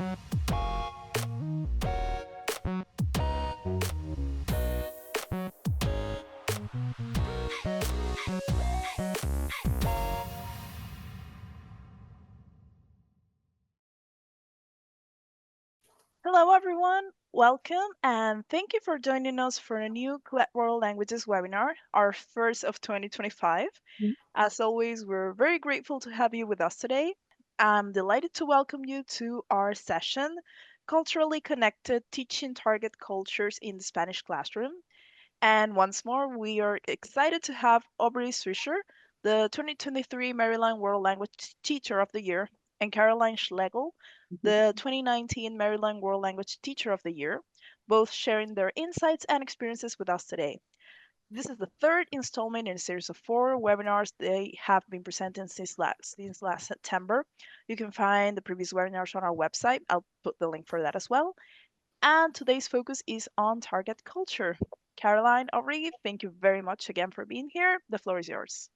Hello, everyone. Welcome, and thank you for joining us for a new World Languages webinar, our first of 2025. As always, we're very grateful to have you with us today. I'm delighted to welcome you to our session, Culturally Connected Teaching Target Cultures in the Spanish Classroom. And once more, we are excited to have Aubrey Swisher, the 2023 Maryland World Language Teacher of the Year, and Caroline Schlegel, the 2019 Maryland World Language Teacher of the Year, both sharing their insights and experiences with us today. This is the third installment in a series of four webinars they have been presenting since last September. You can find the previous webinars on our website. I'll put the link for that as well. And today's focus is on target culture. Caroline, Aubrey, thank you very much again for being here. The floor is yours.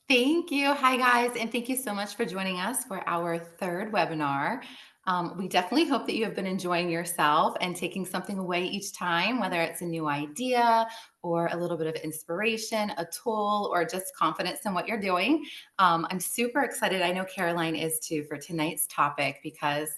Thank you. Hi, guys. And thank you so much for joining us for our third webinar. We definitely hope that you have been enjoying yourself and taking something away each time, whether it's a new idea or a little bit of inspiration, a tool, or just confidence in what you're doing. I'm super excited. I know Caroline is too for tonight's topic because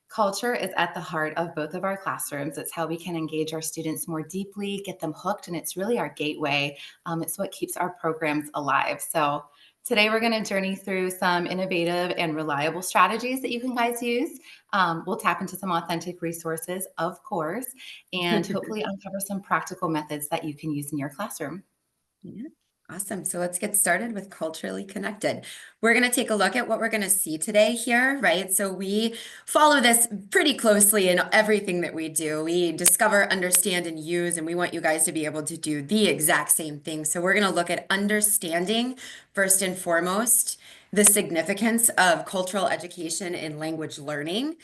culture is at the heart of both of our classrooms. It's how we can engage our students more deeply, get them hooked, and it's really our gateway. It's what keeps our programs alive. So today we're going to journey through some innovative and reliable strategies that you can guys use. We'll tap into some authentic resources, of course, and hopefully uncover some practical methods that you can use in your classroom. Yeah. Awesome. So let's get started with culturally connected. We're going to take a look at what we're going to see today here, right? So we follow this pretty closely in everything that we do. We discover, understand, and use, and we want you guys to be able to do the exact same thing. So we're going to look at understanding, first and foremost, the significance of cultural education in language learning.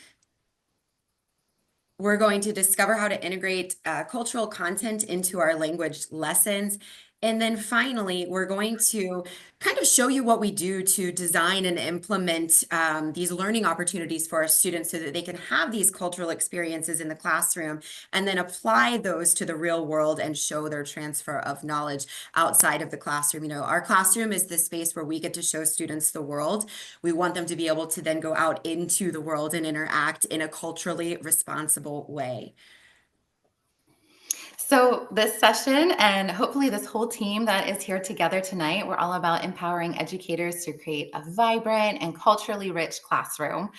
We're going to discover how to integrate cultural content into our language lessons. And then finally, we're going to kind of show you what we do to design and implement these learning opportunities for our students so that they can have these cultural experiences in the classroom and then apply those to the real world and show their transfer of knowledge outside of the classroom. You know, our classroom is the space where we get to show students the world. We want them to be able to then go out into the world and interact in a culturally responsible way. So, this session and hopefully this whole team that is here together tonight, we're all about empowering educators to create a vibrant and culturally rich classroom.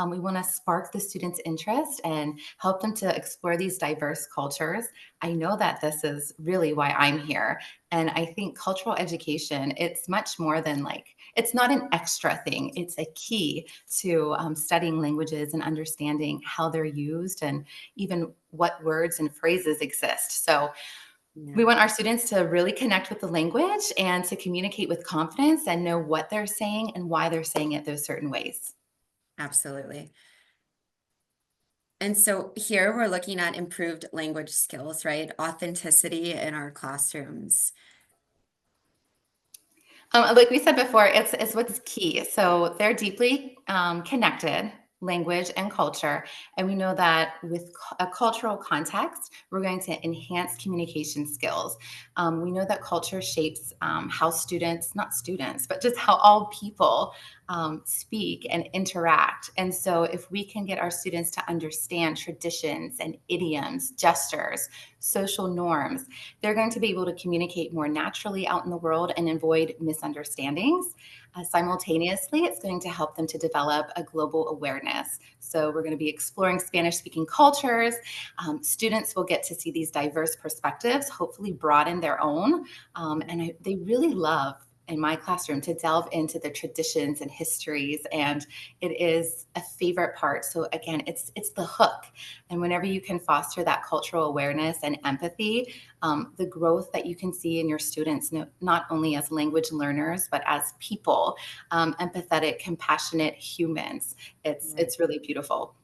We want to spark the students' interest and help them to explore these diverse cultures. I know that this is really why I'm here. And I think cultural education, it's much more than like, it's not an extra thing. It's a key to studying languages and understanding how they're used and even what words and phrases exist. So Yeah, we want our students to really connect with the language and to communicate with confidence and know what they're saying and why they're saying it those certain ways. absolutely. And so here we're looking at improved language skills, right? Authenticity in our classrooms. Like we said before, it's what's key. So they're deeply connected, language and culture, and we know that with a cultural context, we're going to enhance communication skills. We know that culture shapes how students, not students, but just how all people speak and interact. And so, if we can get our students to understand traditions and idioms, gestures, social norms, they're going to be able to communicate more naturally out in the world and avoid misunderstandings. Simultaneously, it's going to help them to develop a global awareness. So, we're going to be exploring Spanish speaking cultures. Students will get to see these diverse perspectives, hopefully broaden their own. They really love in my classroom to delve into the traditions and histories, and it is a favorite part. So again, it's the hook, and whenever you can foster that cultural awareness and empathy, the growth that you can see in your students, not only as language learners but as people, empathetic, compassionate humans, it's really beautiful.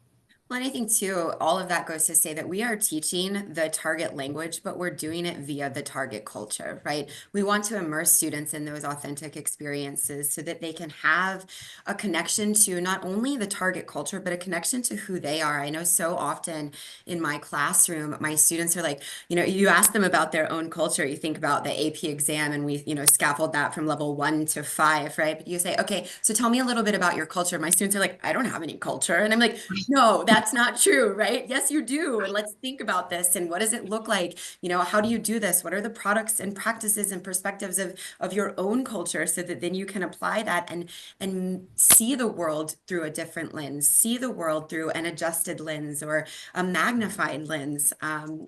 Well, and I think too, all of that goes to say that we are teaching the target language, but we're doing it via the target culture, right? We want to immerse students in those authentic experiences so that they can have a connection to not only the target culture, but a connection to who they are. I know so often in my classroom, my students are like, you ask them about their own culture, you think about the AP exam, and we, scaffold that from level 1 to 5, right? But you say, okay, so tell me a little bit about your culture. My students are like, I don't have any culture. And I'm like, no, that's not true, right? Yes, you do. And let's think about this. And what does it look like? How do you do this? What are the products and practices and perspectives of your own culture so that then you can apply that and see the world through a different lens, see the world through an adjusted lens or a magnified lens.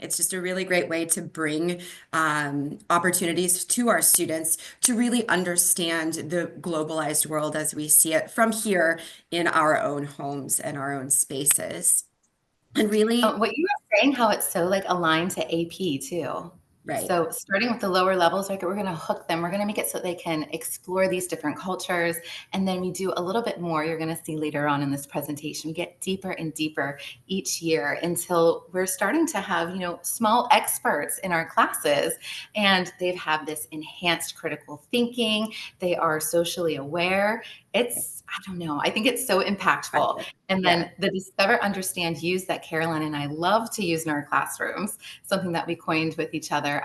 It's just a really great way to bring opportunities to our students to really understand the globalized world as we see it from here in our own homes and our own spaces. And really, What you were saying, how it's so like aligned to AP too. right. So starting with the lower levels, like we're going to hook them. We're going to make it so they can explore these different cultures. And then we do a little bit more. You're going to see later on in this presentation, we get deeper and deeper each year until we're starting to have, small experts in our classes, and they have this enhanced critical thinking. They are socially aware. I don't know. I think it's so impactful. And Yeah. then the discover, understand, use that Caroline and I love to use in our classrooms, something that we coined with each other.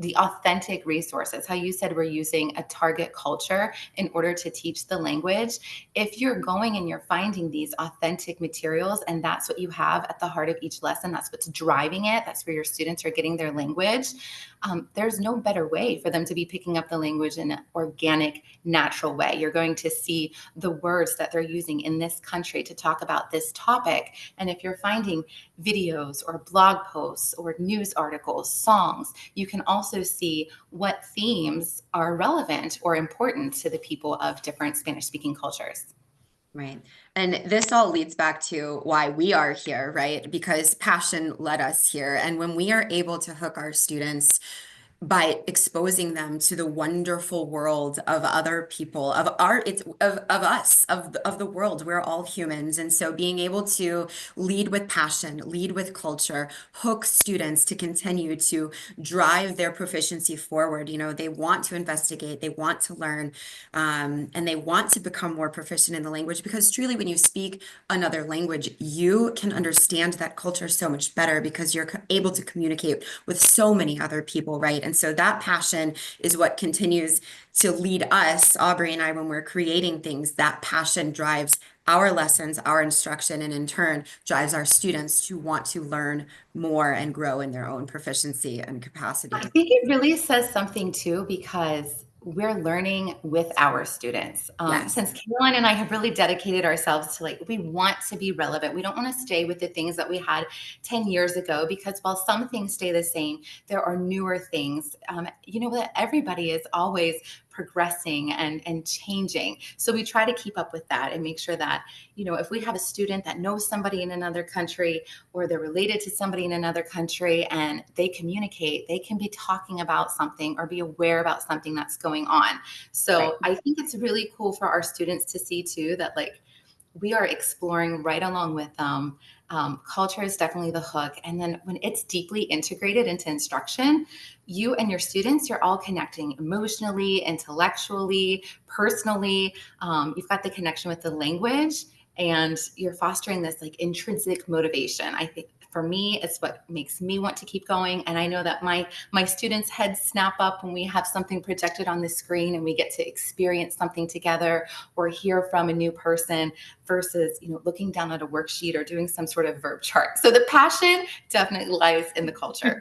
The authentic resources, how you said we're using a target culture in order to teach the language. If you're going and you're finding these authentic materials and that's what you have at the heart of each lesson, that's what's driving it, that's where your students are getting their language, there's no better way for them to be picking up the language in an organic, natural way. You're going to see the words that they're using in this country to talk about this topic. And if you're finding videos or blog posts or news articles, songs, you can also see what themes are relevant or important to the people of different Spanish speaking cultures. Right. And this all leads back to why we are here, right? Because passion led us here. And when we are able to hook our students by exposing them to the wonderful world of other people, of art, it's of us, of the world. We're all humans. And so being able to lead with passion, lead with culture, hook students to continue to drive their proficiency forward. They want to investigate, they want to learn, and they want to become more proficient in the language, because truly when you speak another language, you can understand that culture so much better because you're able to communicate with so many other people, right? And so that passion is what continues to lead us, Aubrey and I, when we're creating things. That passion drives our lessons, our instruction, and in turn drives our students to want to learn more and grow in their own proficiency and I capacity. think it really says something too, because we're learning with our students. Yes. Since Caroline and I have really dedicated ourselves to we want to be relevant. We don't want to stay with the things that we had 10 years ago, because while some things stay the same, there are newer things. That everybody is always progressing and changing. So we try to keep up with that and make sure that, if we have a student that knows somebody in another country, or they're related to somebody in another country and they communicate, they can be talking about something or be aware about something that's going on. Right. So I think it's really cool for our students to see too that we are exploring right along with them. Culture is definitely the hook. And then when it's deeply integrated into instruction, you and your students, you're all connecting emotionally, intellectually, personally. You've got the connection with the language, and you're fostering this intrinsic motivation. I think for me, it's what makes me want to keep going. And I know that my students' heads snap up when we have something projected on the screen and we get to experience something together or hear from a new person versus looking down at a worksheet or doing some sort of verb chart. So the passion definitely lies in the culture.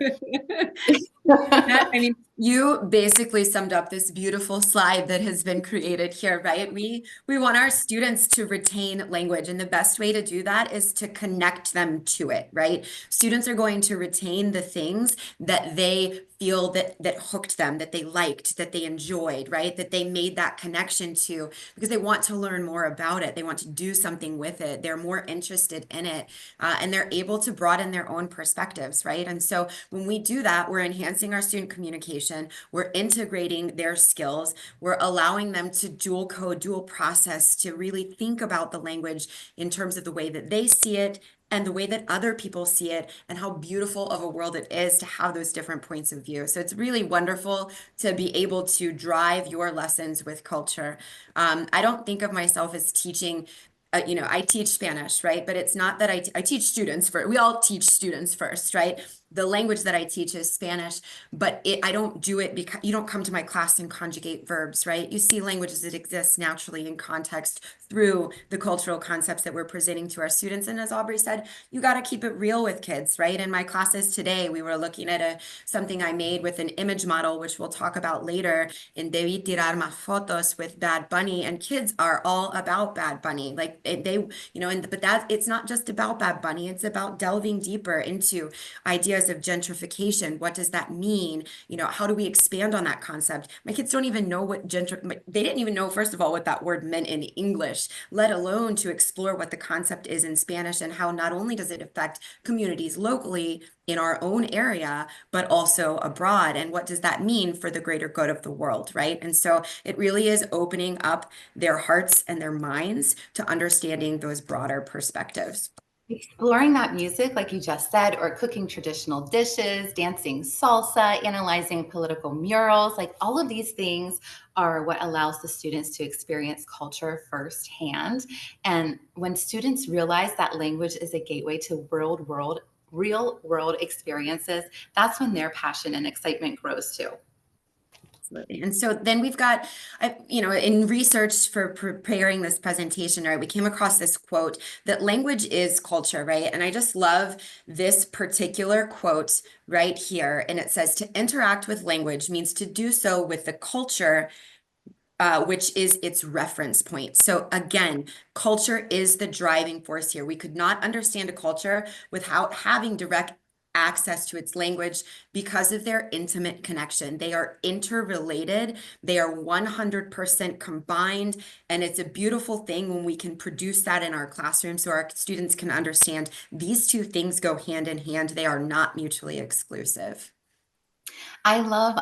You basically summed up this beautiful slide that has been created here, right? We want our students to retain language, and the best way to do that is to connect them to it, right? Students are going to retain the things that they feel that hooked them, that they liked, that they enjoyed, right? That they made that connection to, because they want to learn more about it. They want to do something with it. They're more interested in it, and they're able to broaden their own perspectives, right? And so when we do that, we're enhancing our student communication, we're integrating their skills, we're allowing them to dual code, dual process, to really think about the language in terms of the way that they see it and the way that other people see it and how beautiful of a world it is to have those different points of view. So it's really wonderful to be able to drive your lessons with culture. I don't think of myself as teaching. I teach Spanish, right? But it's not that I teach students first. We all teach students first, right? The language that I teach is Spanish, but I don't do it because you don't come to my class and conjugate verbs, right? You see languages that exist naturally in context through the cultural concepts that we're presenting to our students. And as Aubrey said, you got to keep it real with kids, right? In my classes today, we were looking at something I made with an image model, which we'll talk about later, in Debí tirar más fotos with Bad Bunny. And kids are all about Bad Bunny. Like but it's not just about Bad Bunny, it's about delving deeper into ideas of gentrification. What does that mean? How do we expand on that concept? My kids don't even know they didn't even know, first of all, what that word meant in English, let alone to explore what the concept is in Spanish and how not only does it affect communities locally in our own area, but also abroad. And what does that mean for the greater good of the world, right? And so it really is opening up their hearts and their minds to understanding those broader perspectives. Exploring that music, like you just said, or cooking traditional dishes, dancing salsa, analyzing political murals, like all of these things are what allows the students to experience culture firsthand. And when students realize that language is a gateway to real world experiences, that's when their passion and excitement grows too. Absolutely. And so then we've got, in research for preparing this presentation, right, we came across this quote that language is culture, right? And I just love this particular quote right here. And it says, to interact with language means to do so with the culture which is its reference point. So again, culture is the driving force here. We could not understand a culture without having direct access to its language because of their intimate connection. They are interrelated. They are 100% combined. And it's a beautiful thing when we can produce that in our classroom so our students can understand these two things go hand in hand. They are not mutually exclusive. I love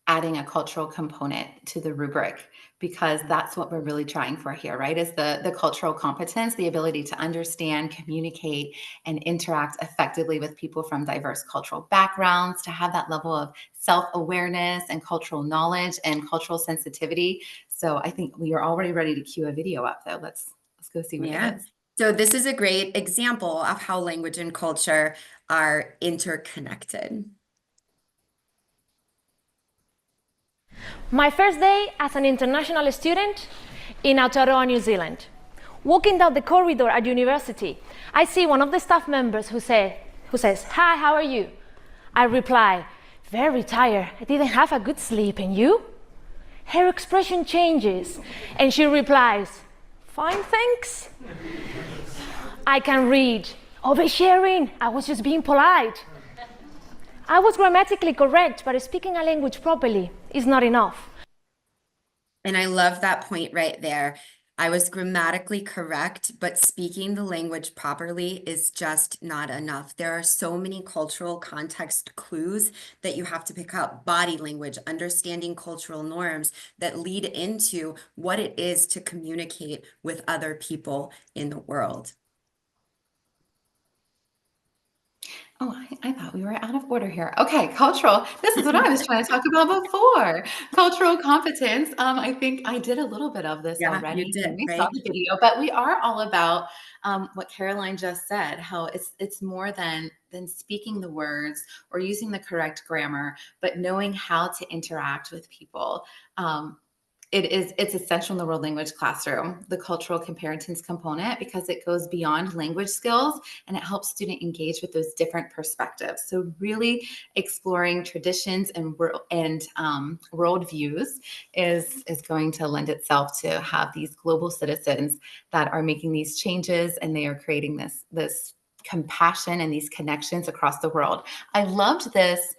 adding a cultural component to the rubric because that's what we're really trying for here, right? Is the cultural competence, the ability to understand, communicate, and interact effectively with people from diverse cultural backgrounds, to have that level of self-awareness and cultural knowledge and cultural sensitivity. So I think we are already ready to cue a video up though. Let's go see what it is. So this is a great example of how language and culture are interconnected. My first day as an international student in Aotearoa, New Zealand. Walking down the corridor at university, I see one of the staff members who says, "Hi, how are you?" I reply, "Very tired. I didn't have a good sleep. And you?" Her expression changes, and she replies, "Fine, thanks." I can read, "Oversharing. I was just being polite." I was grammatically correct, but speaking a language properly is not enough. And I love that point right there. I was grammatically correct, but speaking the language properly is just not enough. There are so many cultural context clues that you have to pick up: body language, understanding cultural norms that lead into what it is to communicate with other people in the world. Oh, I thought we were out of order here. Okay, cultural. This is what I was trying to talk about before. Cultural competence. I think I did a little bit of this Yeah, already you did, when we saw right? the video, but we are all about what Caroline just said, how it's more than speaking the words or using the correct grammar, but knowing how to interact with people. It's essential in the world language classroom, the cultural comparisons component, because it goes beyond language skills and it helps student engage with those different perspectives. So really exploring traditions and worldviews is going to lend itself to have these global citizens that are making these changes, and they are creating this compassion and these connections across the world. I loved this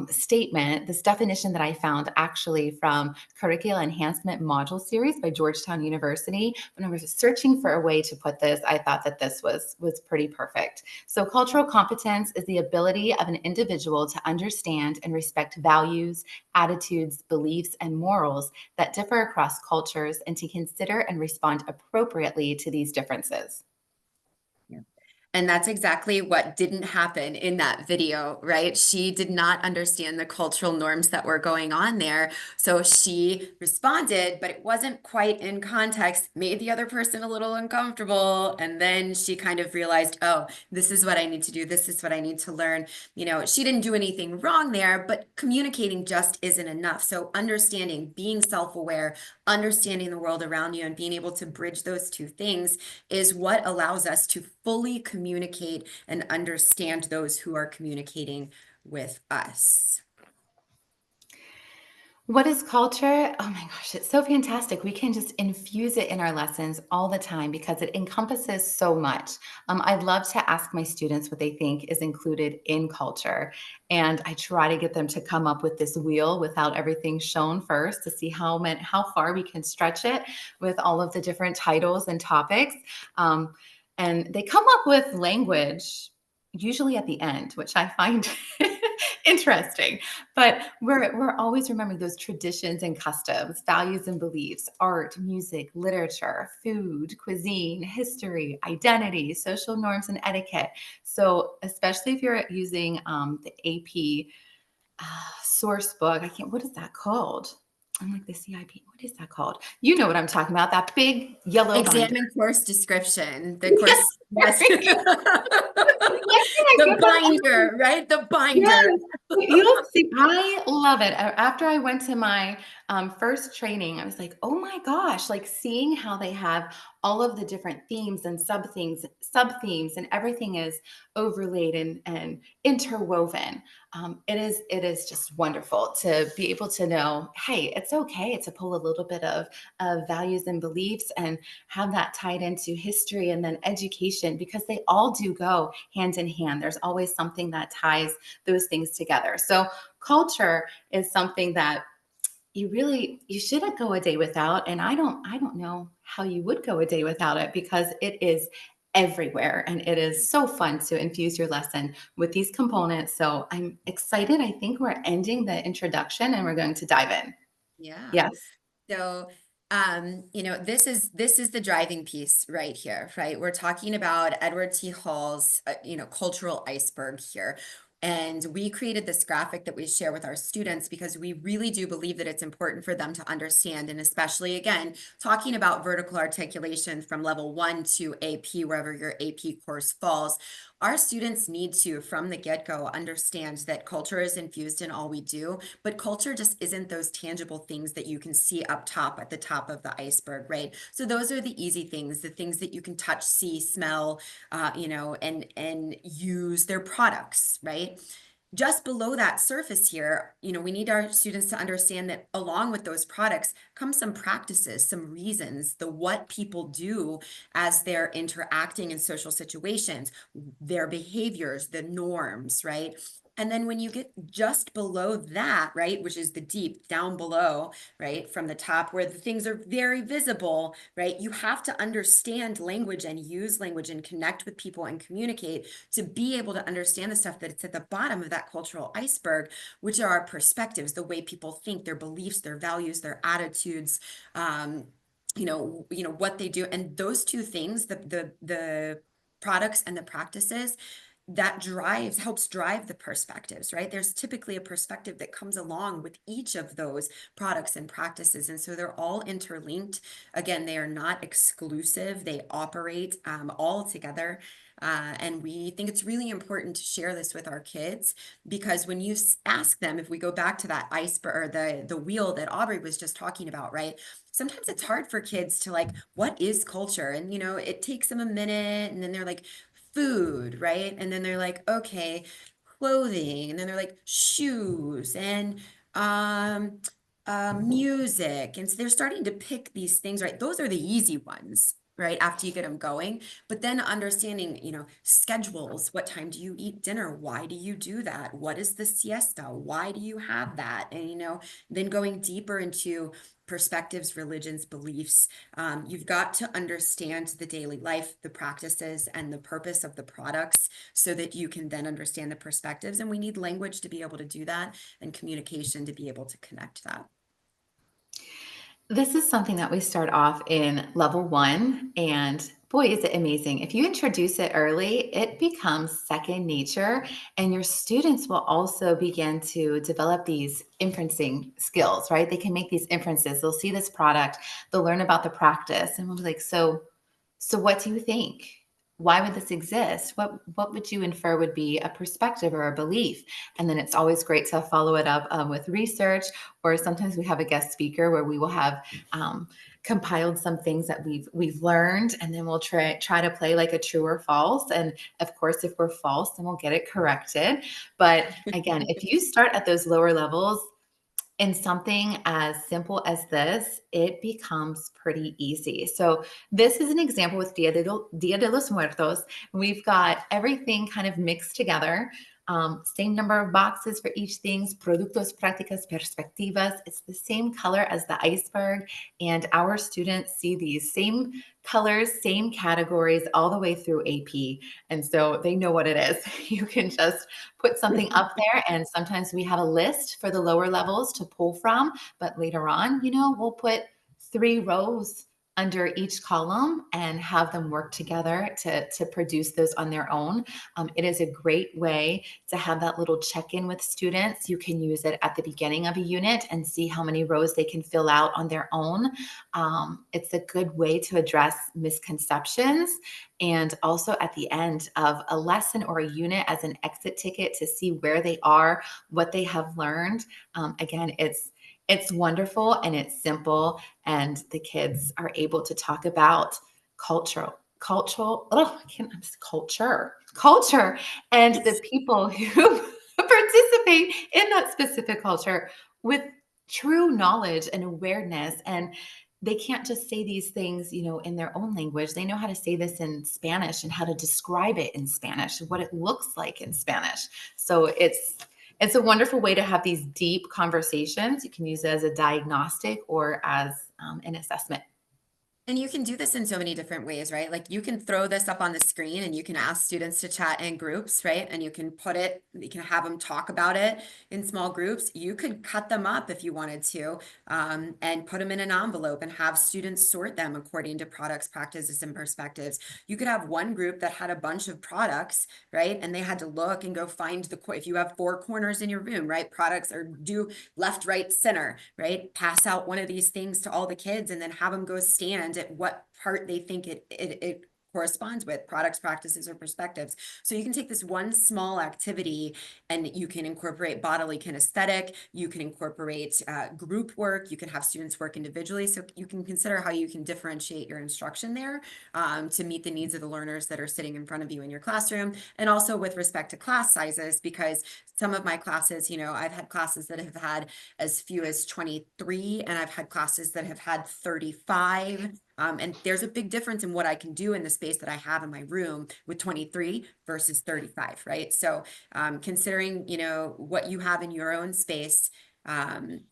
statement, this definition that I found actually from Curricula Enhancement Module Series by Georgetown University. When I was searching for a way to put this, I thought that this was pretty perfect. So cultural competence is the ability of an individual to understand and respect values, attitudes, beliefs, and morals that differ across cultures, and to consider and respond appropriately to these differences. Yeah. And that's exactly what didn't happen in that video, right? She did not understand the cultural norms that were going on there. So she responded, but it wasn't quite in context, made the other person a little uncomfortable. And then she kind of realized, oh, this is what I need to do. This is what I need to learn. She didn't do anything wrong there, but communicating just isn't enough. So understanding, being self-aware, understanding the world around you, and being able to bridge those two things is what allows us to fully communicate and understand those who are communicating with us. What is culture? Oh my gosh, it's so fantastic. We can just infuse it in our lessons all the time because it encompasses so much. I'd love to ask my students what they think is included in culture. And I try to get them to come up with this wheel without everything shown first to see how far we can stretch it with all of the different titles and topics. Um, and they come up with language usually at the end, which I find interesting. But we're always remembering those traditions and customs, values and beliefs, art, music, literature, food, cuisine, history, identity, social norms, and etiquette. So especially if you're using the AP source book, I can't. What is that called? I'm like the CIP. What is that called? You know what I'm talking about? That big yellow binder. Exam and course description. The course, yes. Why can't I The get that? binder, right? The Yes, binder. you'll see. I love it. After I went to my first training, I was like, oh my gosh, like seeing how they have all of the different themes and sub themes, and everything is overlaid and interwoven. It is just wonderful to be able to know, hey, it's okay to pull a little bit of values and beliefs and have that tied into history and then education, because they all do go hand in hand. There's always something that ties those things together. So culture is something that you shouldn't go a day without, and I don't know how you would go a day without it, because it is everywhere and it is so fun to infuse your lesson with these components. So I'm excited. I think we're ending the introduction and we're going to dive in. Yeah. Yes. So, this is the driving piece right here, right? We're talking about Edward T. Hall's, cultural iceberg here. And we created this graphic that we share with our students because we really do believe that it's important for them to understand. And especially, again, talking about vertical articulation from level 1 to AP, wherever your AP course falls, our students need to, from the get-go, understand that culture is infused in all we do, but culture just isn't those tangible things that you can see up top at the top of the iceberg, right? So those are the easy things, the things that you can touch, see, smell, and use their products, right? Just below that surface here, we need our students to understand that along with those products come some practices, some reasons, the what people do as they're interacting in social situations, their behaviors, the norms, right? And then when you get just below that, right, which is the deep down below, right, from the top where the things are very visible, right, you have to understand language and use language and connect with people and communicate to be able to understand the stuff that's at the bottom of that cultural iceberg, which are our perspectives, the way people think, their beliefs, their values, their attitudes, what they do. And those two things, the products and the practices, that helps drive the perspectives, right? There's typically a perspective that comes along with each of those products and practices. And so they're all interlinked. Again, they are not exclusive. They operate all together. And we think it's really important to share this with our kids, because when you ask them, if we go back to that iceberg or the wheel that Aubrey was just talking about, right? Sometimes it's hard for kids to what is culture? And, it takes them a minute, and then they're like, food, right? And then they're like, okay, clothing, and then they're like shoes and music. And so they're starting to pick these things, right? Those are the easy ones, right? After you get them going. But then understanding, schedules. What time do you eat dinner? Why do you do that? What is the siesta? Why do you have that? And, then going deeper into perspectives, religions, beliefs. You've got to understand the daily life, the practices, and the purpose of the products so that you can then understand the perspectives. And we need language to be able to do that, and communication to be able to connect that. This is something that we start off in level 1, and Boy, is it amazing. If you introduce it early, it becomes second nature, and your students will also begin to develop these inferencing skills, right? They can make these inferences. They'll see this product, they'll learn about the practice, and we'll be like, so what do you think? Why would this exist? What would you infer would be a perspective or a belief? And then it's always great to follow it up with research, or sometimes we have a guest speaker where we will have compiled some things that we've learned, and then we'll try to play like a true or false. And of course, if we're false, then we'll get it corrected. But again, if you start at those lower levels, in something as simple as this, it becomes pretty easy. So this is an example with Dia de los Muertos. We've got everything kind of mixed together. Same number of boxes for each things, productos, prácticas, perspectivas. It's the same color as the iceberg. And our students see these same colors, same categories all the way through AP. And so they know what it is. You can just put something up there. And sometimes we have a list for the lower levels to pull from. But later on, we'll put 3 rows under each column and have them work together to produce those on their own. It is a great way to have that little check-in with students. You can use it at the beginning of a unit and see how many rows they can fill out on their own. It's a good way to address misconceptions, and also at the end of a lesson or a unit as an exit ticket to see where they are, what they have learned. Again, it's wonderful and it's simple, and the kids are able to talk about cultural, oh, I can't, culture, and the people who participate in that specific culture with true knowledge and awareness. And they can't just say these things, in their own language. They know how to say this in Spanish and how to describe it in Spanish, what it looks like in Spanish. So it's a wonderful way to have these deep conversations. You can use it as a diagnostic or as an assessment. And you can do this in so many different ways, right? Like you can throw this up on the screen and you can ask students to chat in groups, right? And you can have them talk about it in small groups. You could cut them up if you wanted to, and put them in an envelope and have students sort them according to products, practices, and perspectives. You could have one group that had a bunch of products, right? And they had to look and go find if you have 4 corners in your room, right? Products are do left, right, center, right? Pass out one of these things to all the kids and then have them go stand at what part they think it corresponds with, products, practices, or perspectives. So you can take this one small activity and you can incorporate bodily kinesthetic, you can incorporate group work, you can have students work individually. So you can consider how you can differentiate your instruction there to meet the needs of the learners that are sitting in front of you in your classroom. And also with respect to class sizes, because some of my classes, I've had classes that have had as few as 23, and I've had classes that have had 35. And there's a big difference in what I can do in the space that I have in my room with 23 versus 35, right? So considering, what you have in your own space,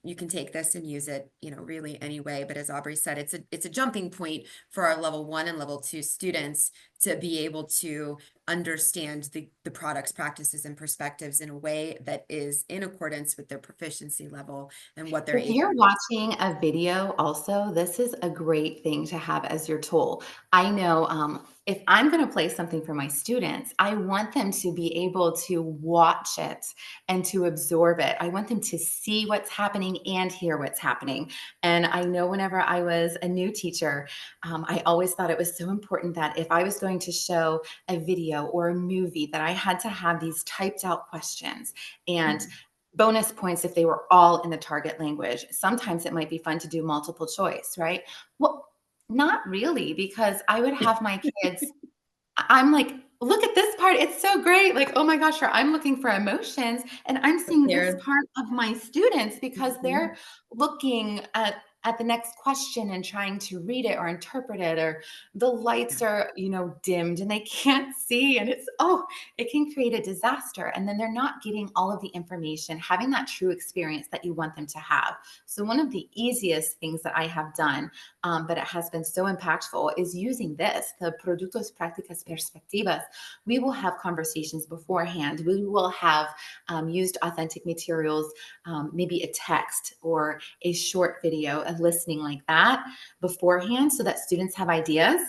you can take this and use it, really anyway. But as Aubrey said, it's a jumping point for our level 1 and level 2 students to be able to understand the products, practices, and perspectives in a way that is in accordance with their proficiency level and what they're If able you're to. watching a video also, this is a great thing to have as your tool. I know if I'm going to play something for my students, I want them to be able to watch it and to absorb it. I want them to see what's happening and hear what's happening. And I know whenever I was a new teacher, I always thought it was so important that if I was going to show a video or a movie, that I had to have these typed out questions and bonus points if they were all in the target language. Sometimes it might be fun to do multiple choice, right? Well, not really, because I would have my kids, I'm like, look at this part. It's so great. Like, oh my gosh, or I'm looking for emotions and I'm seeing this part of my students because they're looking at the next question and trying to read it or interpret it, or the lights are, dimmed and they can't see. And it can create a disaster. And then they're not getting all of the information, having that true experience that you want them to have. So one of the easiest things that I have done, but it has been so impactful, is using this, the productos, prácticas, perspectivas. We will have conversations beforehand. We will have used authentic materials, maybe a text or a short video, a listening like that beforehand, so that students have ideas.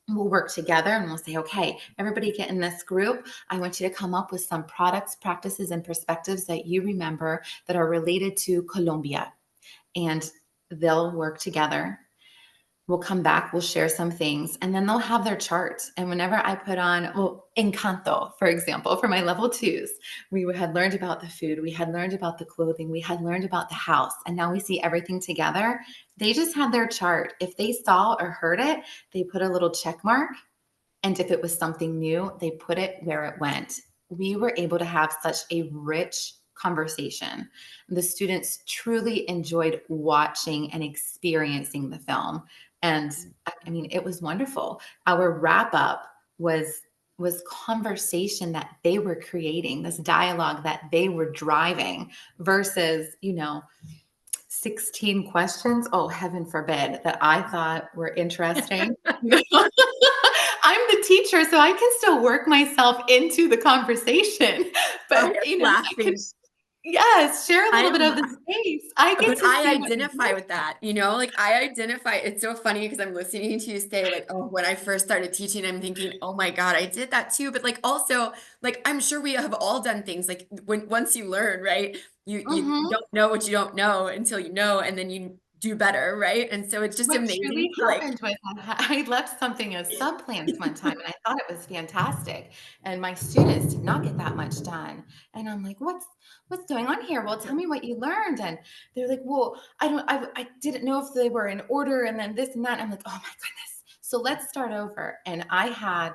we'll work together and we'll say, okay, everybody get in this group. I want you to come up with some products, practices, and perspectives that you remember that are related to Colombia. And they'll work together. We'll come back, we'll share some things, and then they'll have their chart. And whenever I put on, well, Encanto, for example, for my level twos, we had learned about the food, we had learned about the clothing, we had learned about the house, and now we see everything together. They just had their chart. If they saw or heard it, they put a little check mark. And if it was something new, they put it where it went. We were able to have such a rich conversation. The students truly enjoyed watching and experiencing the film. And I mean, it was wonderful. Our wrap up was conversation that they were creating, this dialogue that they were driving versus, 16 questions. Oh, heaven forbid that I thought were interesting. I'm the teacher, so I can still work myself into the conversation. But, I laughing. could, yes, share a little bit of the space. I get But to I see what identify with that, like I identify. It's so funny because I'm listening to you say like, oh, when I first started teaching, I'm thinking, oh my God, I did that too. But like also, like I'm sure we have all done things like once you learn, right? You Mhm. don't know what you don't know until you know, and then you do better, right? And so it's just What amazing truly to like, happened was I left something as sub-plans one time, and I thought it was fantastic, and my students did not get that much done, and I'm like, "What's going on here? Well, tell me what you learned," and they're like, "Well, I didn't know if they were in order, and then this and that." I'm like, "Oh my goodness." So let's start over, and I had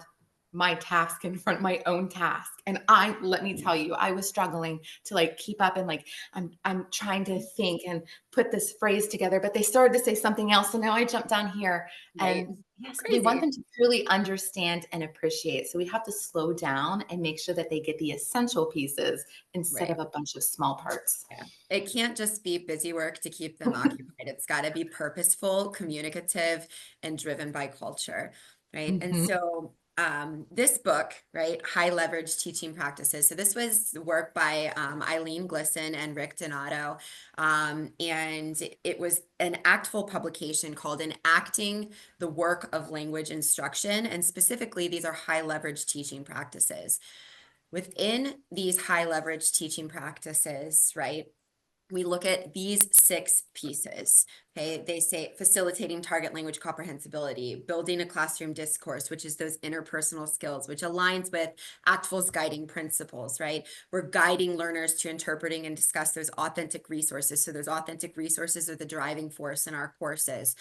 my task in front, my own task, and let me tell you, I was struggling to like keep up, and like I'm trying to think and put this phrase together, but they started to say something else. So now I jump down here, right? and yes, we want Crazy. them to truly understand and appreciate. So we have to slow down and make sure that they get the essential pieces instead Right. of a bunch of small parts. Yeah. It can't just be busy work to keep them occupied. It's got to be purposeful, communicative, and driven by culture, right? And Mhm. so this book, right, High Leverage Teaching Practices. So this was work by Eileen Glisson and Rick Donato. And it was an actful publication called Enacting the Work of Language Instruction. And specifically, these are high leverage teaching practices. Within these high leverage teaching practices, right, we look at these 6 pieces. Okay, they say facilitating target language comprehensibility, building a classroom discourse, which is those interpersonal skills, which aligns with Actful's guiding principles, right? We're guiding learners to interpreting and discuss those authentic resources. So those authentic resources are the driving force in our courses.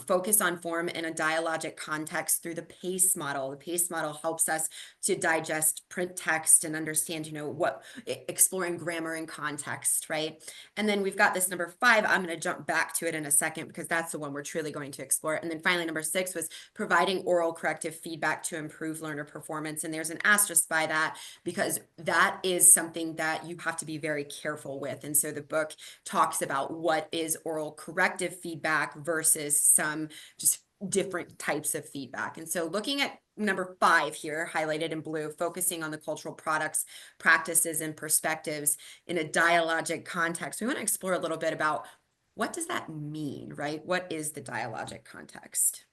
Focus on form in a dialogic context through the PACE model. The PACE model helps us to digest print text and understand, what exploring grammar and context, right? And then we've got this number 5. I'm going to jump back to it in a second because that's the one we're truly going to explore. And then finally, number 6 was providing oral corrective feedback to improve learner performance. And there's an asterisk by that because that is something that you have to be very careful with. And so the book talks about what is oral corrective feedback versus some just different types of feedback. And so looking at number 5 here, highlighted in blue, focusing on the cultural products, practices, and perspectives in a dialogic context, we want to explore a little bit about what does that mean, right? What is the dialogic context?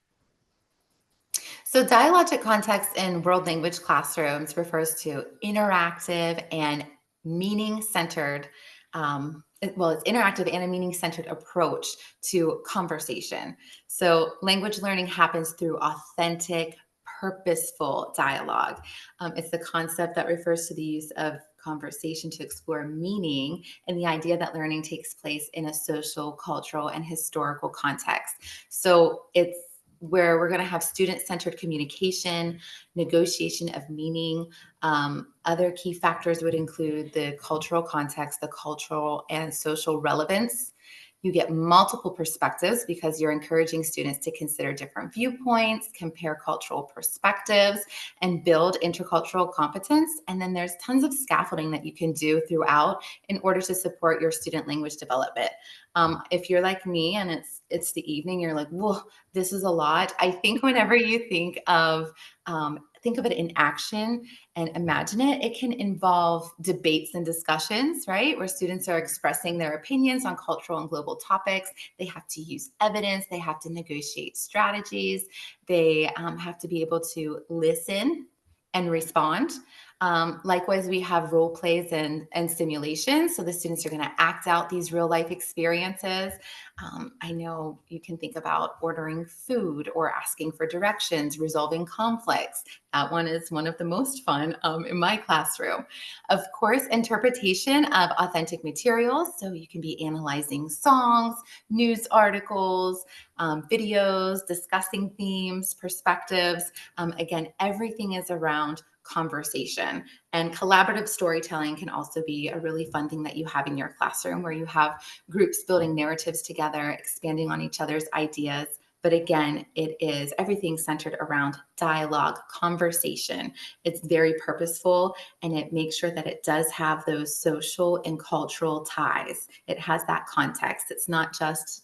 So dialogic context in world language classrooms refers to interactive and meaning-centered, it's interactive and a meaning-centered approach to conversation. So language learning happens through authentic, purposeful dialogue. It's the concept that refers to the use of conversation to explore meaning and the idea that learning takes place in a social, cultural, and historical context. So it's where we're going to have student-centered communication, negotiation of meaning. Other key factors would include the cultural context, the cultural and social relevance. You get multiple perspectives because you're encouraging students to consider different viewpoints, compare cultural perspectives, and build intercultural competence. And then there's tons of scaffolding that you can do throughout in order to support your student language development. If you're like me and it's the evening, you're like, whoa, this is a lot. I think whenever you think of it in action and imagine it, it can involve debates and discussions, right? Where students are expressing their opinions on cultural and global topics. They have to use evidence. They have to negotiate strategies. They have to be able to listen and respond. Likewise, we have role plays and simulations. So the students are going to act out these real life experiences. I know you can think about ordering food or asking for directions, resolving conflicts. That one is one of the most fun in my classroom. Of course, interpretation of authentic materials. So you can be analyzing songs, news articles, videos, discussing themes, perspectives. Again, everything is around conversation. And collaborative storytelling can also be a really fun thing that you have in your classroom, where you have groups building narratives together, expanding on each other's ideas. But again, it is everything centered around dialogue, conversation. It's very purposeful, and it makes sure that it does have those social and cultural ties. It has that context. It's not just,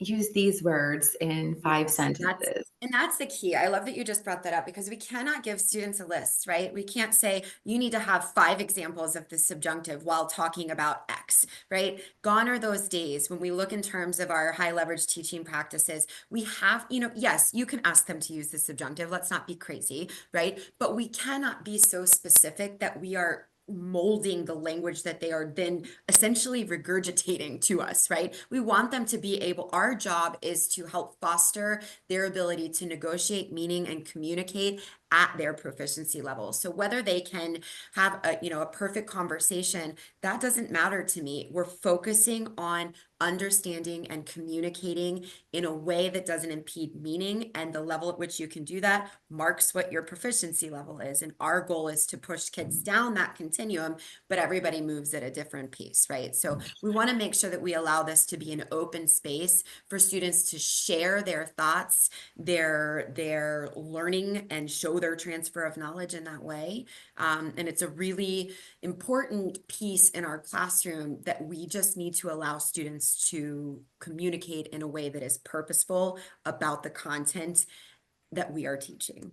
use these words in five Yes, sentences. that's the key. I love that you just brought that up, because we cannot give students a list, right? We can't say you need to have 5 examples of the subjunctive while talking about X, right? Gone are those days when we look in terms of our high leverage teaching practices. We have, yes, you can ask them to use the subjunctive. Let's not be crazy, right? But we cannot be so specific that we are molding the language that they are then essentially regurgitating to us, right? We want them to be able, our job is to help foster their ability to negotiate meaning and communicate at their proficiency level. So whether they can have a perfect conversation, that doesn't matter to me. We're focusing on understanding and communicating in a way that doesn't impede meaning, and the level at which you can do that marks what your proficiency level is. And our goal is to push kids down that continuum, but everybody moves at a different pace, right? So we want to make sure that we allow this to be an open space for students to share their thoughts, their learning, and show their transfer of knowledge in that way. And it's a really important piece in our classroom that we just need to allow students to communicate in a way that is purposeful about the content that we are teaching.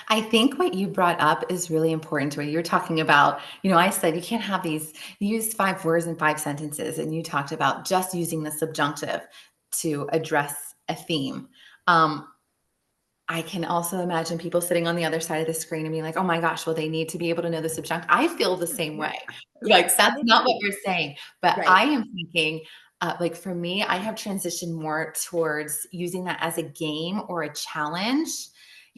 I think what you brought up is really important, where you're talking about, I said you can't have these, use 5 words in 5 sentences, and you talked about just using the subjunctive to address a theme. I can also imagine people sitting on the other side of the screen and being like, oh my gosh, well, they need to be able to know the subjunctive. I feel the same way. Like, Yes, that's I not what agree. you're saying. But Right. I am thinking, like for me, I have transitioned more towards using that as a game or a challenge.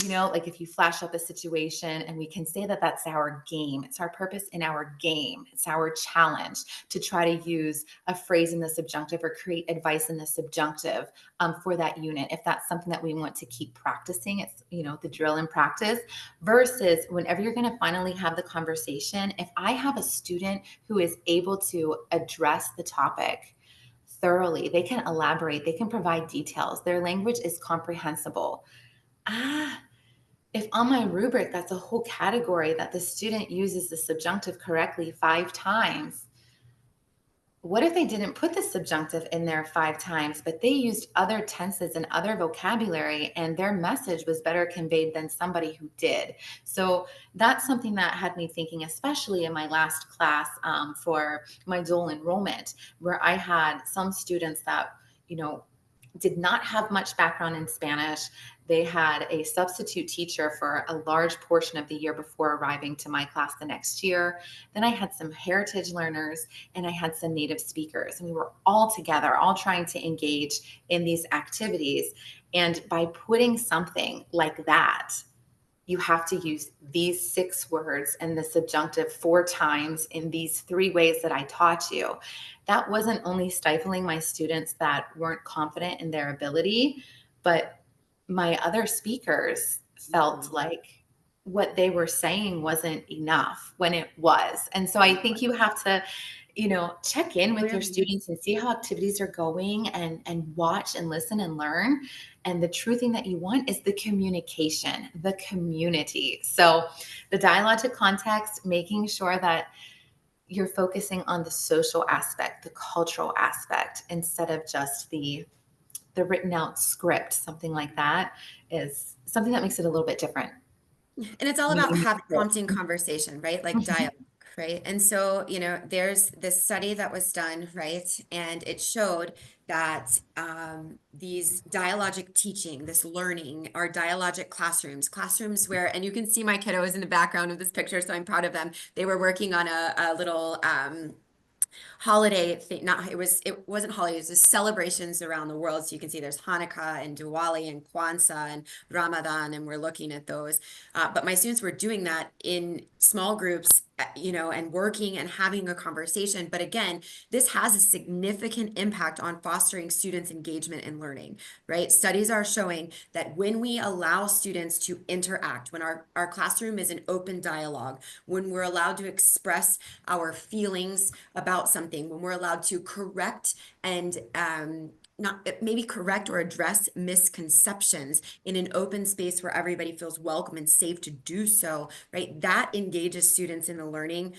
Like if you flash up a situation, and we can say that that's our game. It's our purpose in our game. It's our challenge to try to use a phrase in the subjunctive or create advice in the subjunctive for that unit. If that's something that we want to keep practicing, it's, the drill and practice, versus whenever you're going to finally have the conversation. If I have a student who is able to address the topic thoroughly, they can elaborate, they can provide details, their language is comprehensible. If on my rubric, that's a whole category that the student uses the subjunctive correctly 5 times, what if they didn't put the subjunctive in there 5 times, but they used other tenses and other vocabulary, and their message was better conveyed than somebody who did? So that's something that had me thinking, especially in my last class for my dual enrollment, where I had some students that, did not have much background in Spanish. They had a substitute teacher for a large portion of the year before arriving to my class the next year. Then I had some heritage learners, and I had some native speakers. And we were all together, all trying to engage in these activities. And by putting something like that, you have to use these 6 words and the subjunctive 4 times in these 3 ways that I taught you. That wasn't only stifling my students that weren't confident in their ability, but my other speakers felt like what they were saying wasn't enough when it was. And so I think you have to, check in with your students and see how activities are going, and watch and listen and learn. And the true thing that you want is the communication, the community. So the dialogic context, making sure that you're focusing on the social aspect, the cultural aspect, instead of just the written out script. Something like that is something that makes it a little bit different. And it's all You about need prompting conversation, right? Like dialogue, right? And so, there's this study that was done, right? And it showed that these dialogic teaching, this learning, are dialogic classrooms where, and you can see my kiddos in the background of this picture, so I'm proud of them. They were working on a little holiday thing. Not it wasn't holidays, it was celebrations around the world. So you can see there's Hanukkah and Diwali and Kwanzaa and Ramadan, and we're looking at those. But my students were doing that in small groups, and working and having a conversation. But again, this has a significant impact on fostering students' engagement and learning, right? Studies are showing that when we allow students to interact, when our classroom is an open dialogue, when we're allowed to express our feelings about something, when we're allowed to correct and not maybe correct or address misconceptions in an open space where everybody feels welcome and safe to do so, right? That engages students in the learning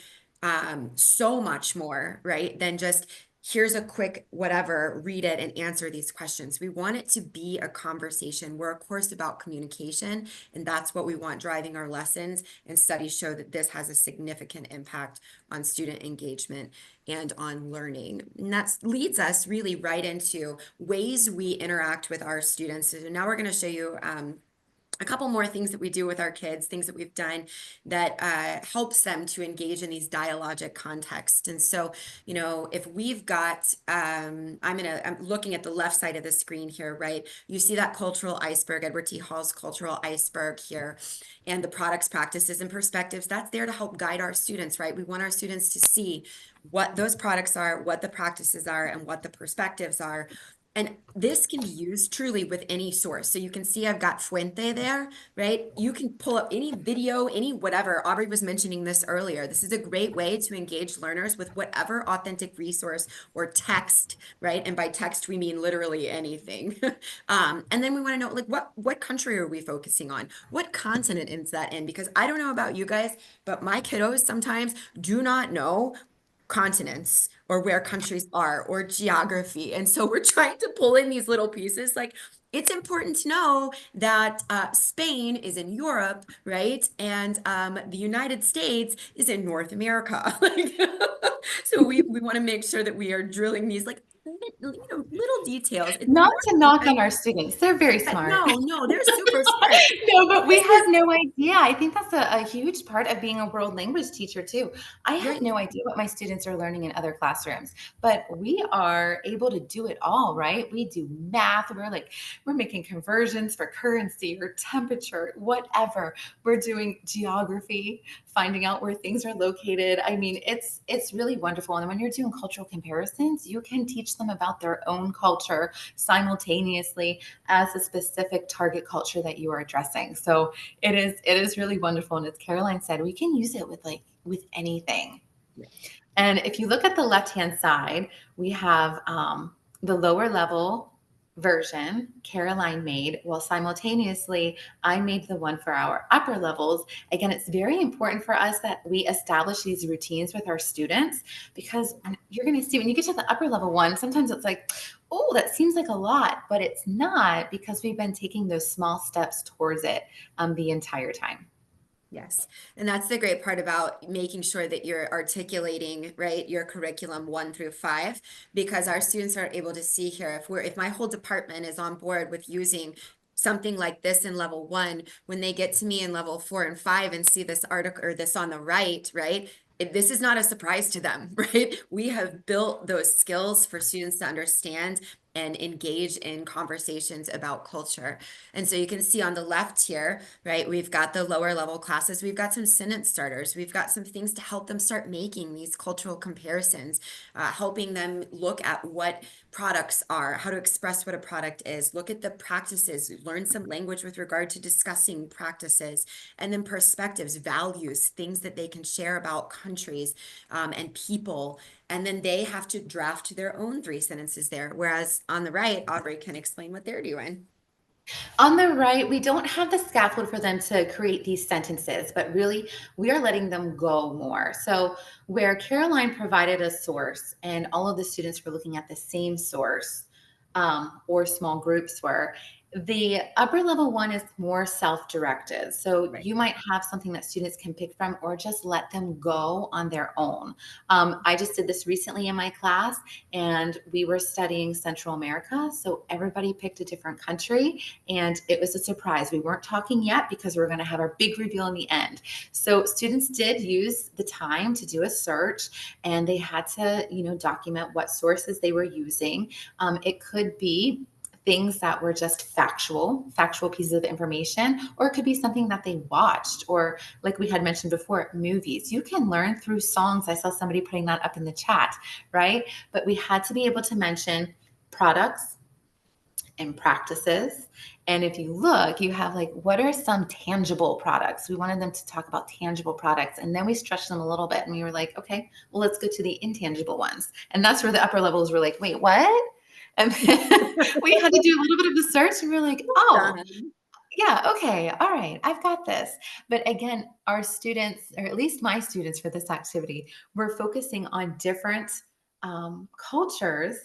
so much more, right? Than just here's a quick whatever, read it and answer these questions. We want it to be a conversation. We're a course about communication, and that's what we want driving our lessons. And studies show that this has a significant impact on student engagement and on learning. And that leads us really right into ways we interact with our students. So now we're going to show you a couple more things that we do with our kids, things that we've done that helps them to engage in these dialogic contexts. And so, if we've got, I'm looking at the left side of the screen here, right? You see that cultural iceberg, Edward T. Hall's cultural iceberg here, and the products, practices, and perspectives. That's there to help guide our students, right? We want our students to see what those products are, what the practices are, and what the perspectives are. And this can be used truly with any source. So you can see I've got Fuente there, right? You can pull up any video, any whatever. Aubrey was mentioning this earlier. This is a great way to engage learners with whatever authentic resource or text, right? And by text, we mean literally anything. And then we want to know, like, what country are we focusing on? What continent is that in? Because I don't know about you guys, but my kiddos sometimes do not know continents or where countries are or geography. And so we're trying to pull in these little pieces. Like, it's important to know that Spain is in Europe, right? And the United States is in North America. So we want to make sure that we are drilling these like little details. It's Not important to knock because on our students. They're very smart. no, they're super smart. No, but we This have is no idea. I think that's a huge part of being a world language teacher too. I have right. no idea what my students are learning in other classrooms, but we are able to do it all, right? We do math. We're making conversions for currency or temperature, whatever. We're doing geography, finding out where things are located. I mean, it's really wonderful. And when you're doing cultural comparisons, you can teach them about their own culture simultaneously as a specific target culture that you are addressing. So it is really wonderful. And as Caroline said, we can use it with anything. And if you look at the left-hand side, we have the lower level version Caroline made, while simultaneously I made the one for our upper levels. Again, it's very important for us that we establish these routines with our students, because you're going to see when you get to the upper level one, sometimes it's like, oh, that seems like a lot, but it's not, because we've been taking those small steps towards it the entire time. Yes. And that's the great part about making sure that you're articulating, right, your curriculum 1 through 5, because our students are able to see here if my whole department is on board with using something like this in level 1, when they get to me in level 4 and 5 and see this article or this on the right, right? This is not a surprise to them, right? We have built those skills for students to understand and engage in conversations about culture. And so you can see on the left here, right, we've got the lower level classes. We've got some sentence starters. We've got some things to help them start making these cultural comparisons, helping them look at what products are, how to express what a product is, look at the practices, learn some language with regard to discussing practices, and then perspectives, values, things that they can share about countries and people. And then they have to draft their own 3 sentences there. Whereas on the right, Aubrey can explain what they're doing. On the right, we don't have the scaffold for them to create these sentences, but really we are letting them go more. So, where Caroline provided a source and all of the students were looking at the same source, or small groups were, the upper level one is more self directed. So, Right. you might have something that students can pick from or just let them go on their own. I just did this recently in my class, and we were studying Central America. So, everybody picked a different country, and it was a surprise. We weren't talking yet because we were going to have our big reveal in the end. So students did use the time to do a search, and they had to, document what sources they were using. It could be things that were just factual pieces of information, or it could be something that they watched, or like we had mentioned before, movies. You can learn through songs. I saw somebody putting that up in the chat, right? But we had to be able to mention products and practices. And if you look, you have like, what are some tangible products? We wanted them to talk about tangible products. And then we stretched them a little bit and we were like, okay, well, let's go to the intangible ones. And that's where the upper levels were like, wait, what? And then we had to do a little bit of the search and we were like, oh, yeah, okay, all right, I've got this. But again, our students, or at least my students for this activity, were focusing on different cultures.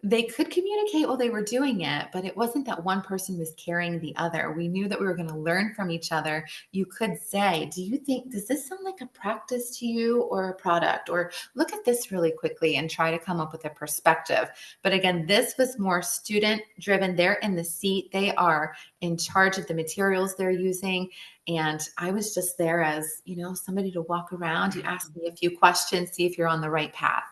They could communicate while they were doing it, but it wasn't that one person was carrying the other. We knew that we were going to learn from each other. You could say, do you think, does this sound like a practice to you or a product? Or look at this really quickly and try to come up with a perspective. But again, this was more student driven. They're in the seat. They are in charge of the materials they're using. And I was just there as, somebody to walk around. You ask me a few questions, see if you're on the right path.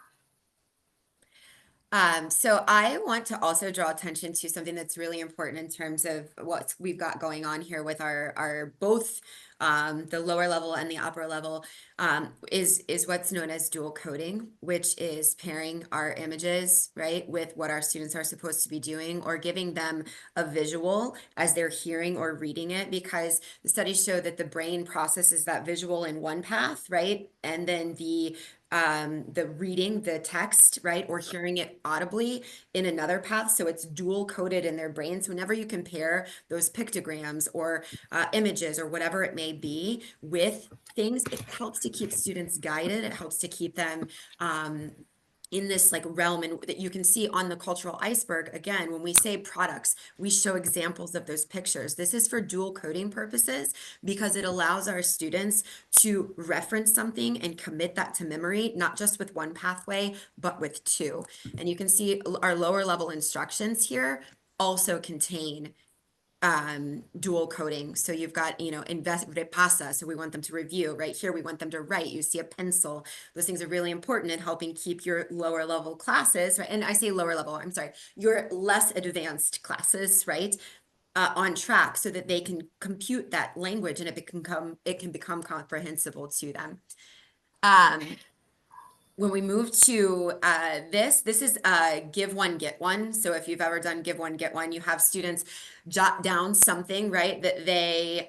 So I want to also draw attention to something that's really important in terms of what we've got going on here with our both the lower level and the upper level, is what's known as dual coding, which is pairing our images, right, with what our students are supposed to be doing, or giving them a visual as they're hearing or reading it, because the studies show that the brain processes that visual in one path, right, and then the reading the text, right, or hearing it audibly in another path. So it's dual coded in their brains. Whenever you compare those pictograms or images or whatever it may be with things, it helps to keep students guided. It helps to keep them in this like realm, and that you can see on the cultural iceberg. Again, when we say products, we show examples of those pictures. This is for dual coding purposes because it allows our students to reference something and commit that to memory, not just with one pathway, but with two. And you can see our lower level instructions here also contain dual coding. So you've got, repasa. So we want them to review. Right here, we want them to write. You see a pencil. Those things are really important in helping keep your lower level classes, right? And I say lower level, I'm sorry, your less advanced classes, right? On track, so that they can compute that language and it can become comprehensible to them. When we move to this is give one, get one. So if you've ever done give one, get one, you have students jot down something, right, that they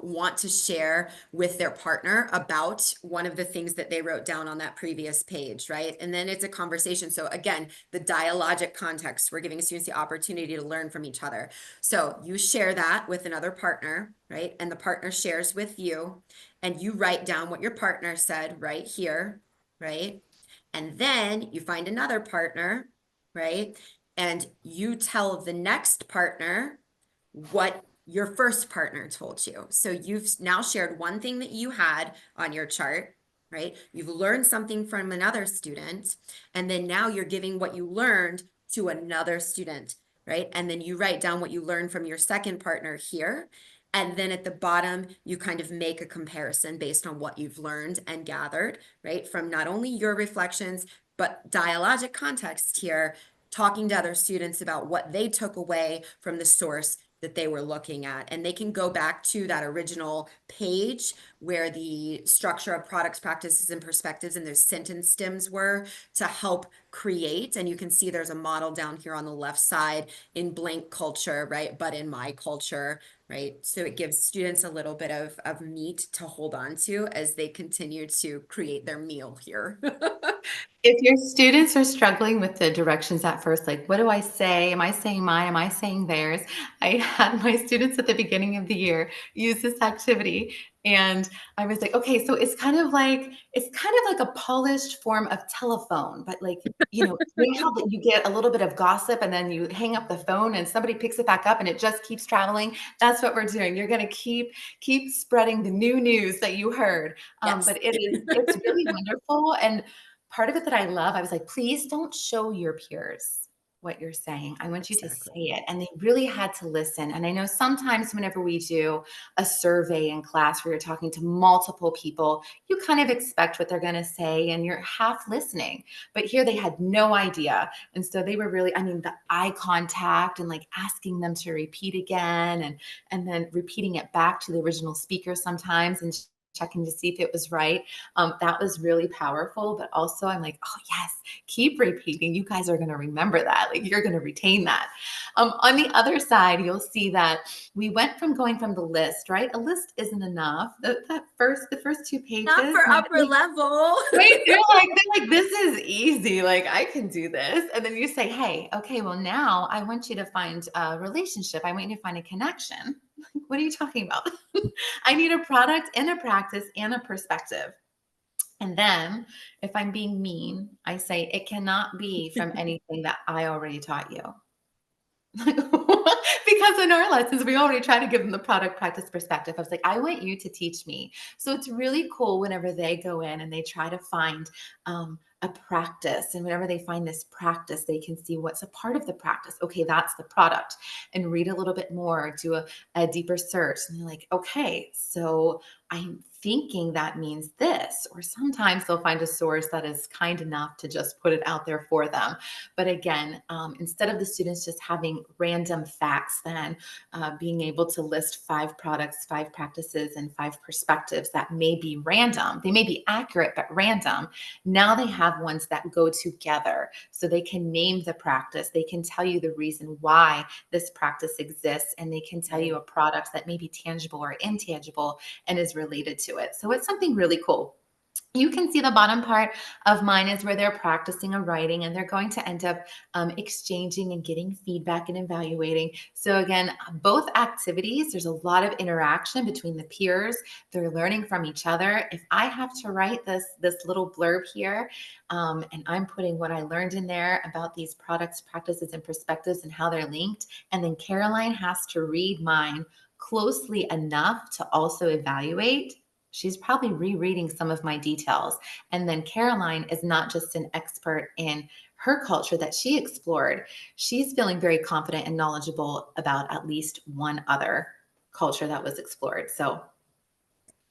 want to share with their partner about one of the things that they wrote down on that previous page, right? And then it's a conversation. So again, the dialogic context, we're giving students the opportunity to learn from each other. So you share that with another partner, right? And the partner shares with you, and you write down what your partner said right here, right? And then you find another partner, right? And you tell the next partner what your first partner told you. So you've now shared one thing that you had on your chart, right? You've learned something from another student, and then now you're giving what you learned to another student, right? And then you write down what you learned from your second partner here. And then at the bottom, you kind of make a comparison based on what you've learned and gathered, right? From not only your reflections, but dialogic context here, talking to other students about what they took away from the source that they were looking at. And they can go back to that original page where the structure of products, practices, and perspectives and those sentence stems were to help create. And you can see there's a model down here on the left side in blank culture, right? But in my culture, right? So it gives students a little bit of meat to hold on to as they continue to create their meal here. If your students are struggling with the directions at first, like, what do I say? Am I saying mine? Am I saying theirs? I had my students at the beginning of the year use this activity, and I was like, okay, so it's kind of like a polished form of telephone, but like, you know how that you get a little bit of gossip and then you hang up the phone and somebody picks it back up and it just keeps traveling. That's what we're doing. You're going to keep spreading the new news that you heard. Yes. But it's really wonderful. And part of it that I love, I was like, please don't show your peers what you're saying. I want you to say Exactly. it. And they really had to listen. And I know sometimes whenever we do a survey in class where you're talking to multiple people, you kind of expect what they're going to say and you're half listening. But here they had no idea. And so they were really, I mean, the eye contact and like asking them to repeat again and then repeating it back to the original speaker sometimes and checking to see if it was right. That was really powerful. But also, I'm like, oh, yes, keep repeating. You guys are going to remember that. Like, you're going to retain that. On the other side, you'll see that we went from going from the list, right? A list isn't enough. The first two Not pages, for upper level. right? They're like, this is easy. Like, I can do this. And then you say, hey, okay, well, now I want you to find a relationship. I want you to find a connection. What are you talking about? I need a product and a practice and a perspective. And then if I'm being mean, I say it cannot be from anything that I already taught you. Because in our lessons, we already try to give them the product practice perspective. I was like, I want you to teach me. So it's really cool whenever they go in and they try to find a practice. And whenever they find this practice, they can see what's a part of the practice. Okay, that's the product. And read a little bit more, do a deeper search. And they're like, okay, so I'm thinking that means this. Or sometimes they'll find a source that is kind enough to just put it out there for them. But again, instead of the students just having random facts, then being able to list 5 products, 5 practices, and 5 perspectives that may be random, they may be accurate, but random. Now they have ones that go together. So they can name the practice, they can tell you the reason why this practice exists, and they can tell you a product that may be tangible or intangible and is related to it. So it's something really cool. You can see the bottom part of mine is where they're practicing a writing and they're going to end up exchanging and getting feedback and evaluating. So again, both activities, there's a lot of interaction between the peers. They're learning from each other. If I have to write this little blurb here, and I'm putting what I learned in there about these products, practices, and perspectives and how they're linked, and then Caroline has to read mine closely enough to also evaluate. She's probably rereading some of my details. And then Caroline is not just an expert in her culture that she explored. She's feeling very confident and knowledgeable about at least one other culture that was explored. So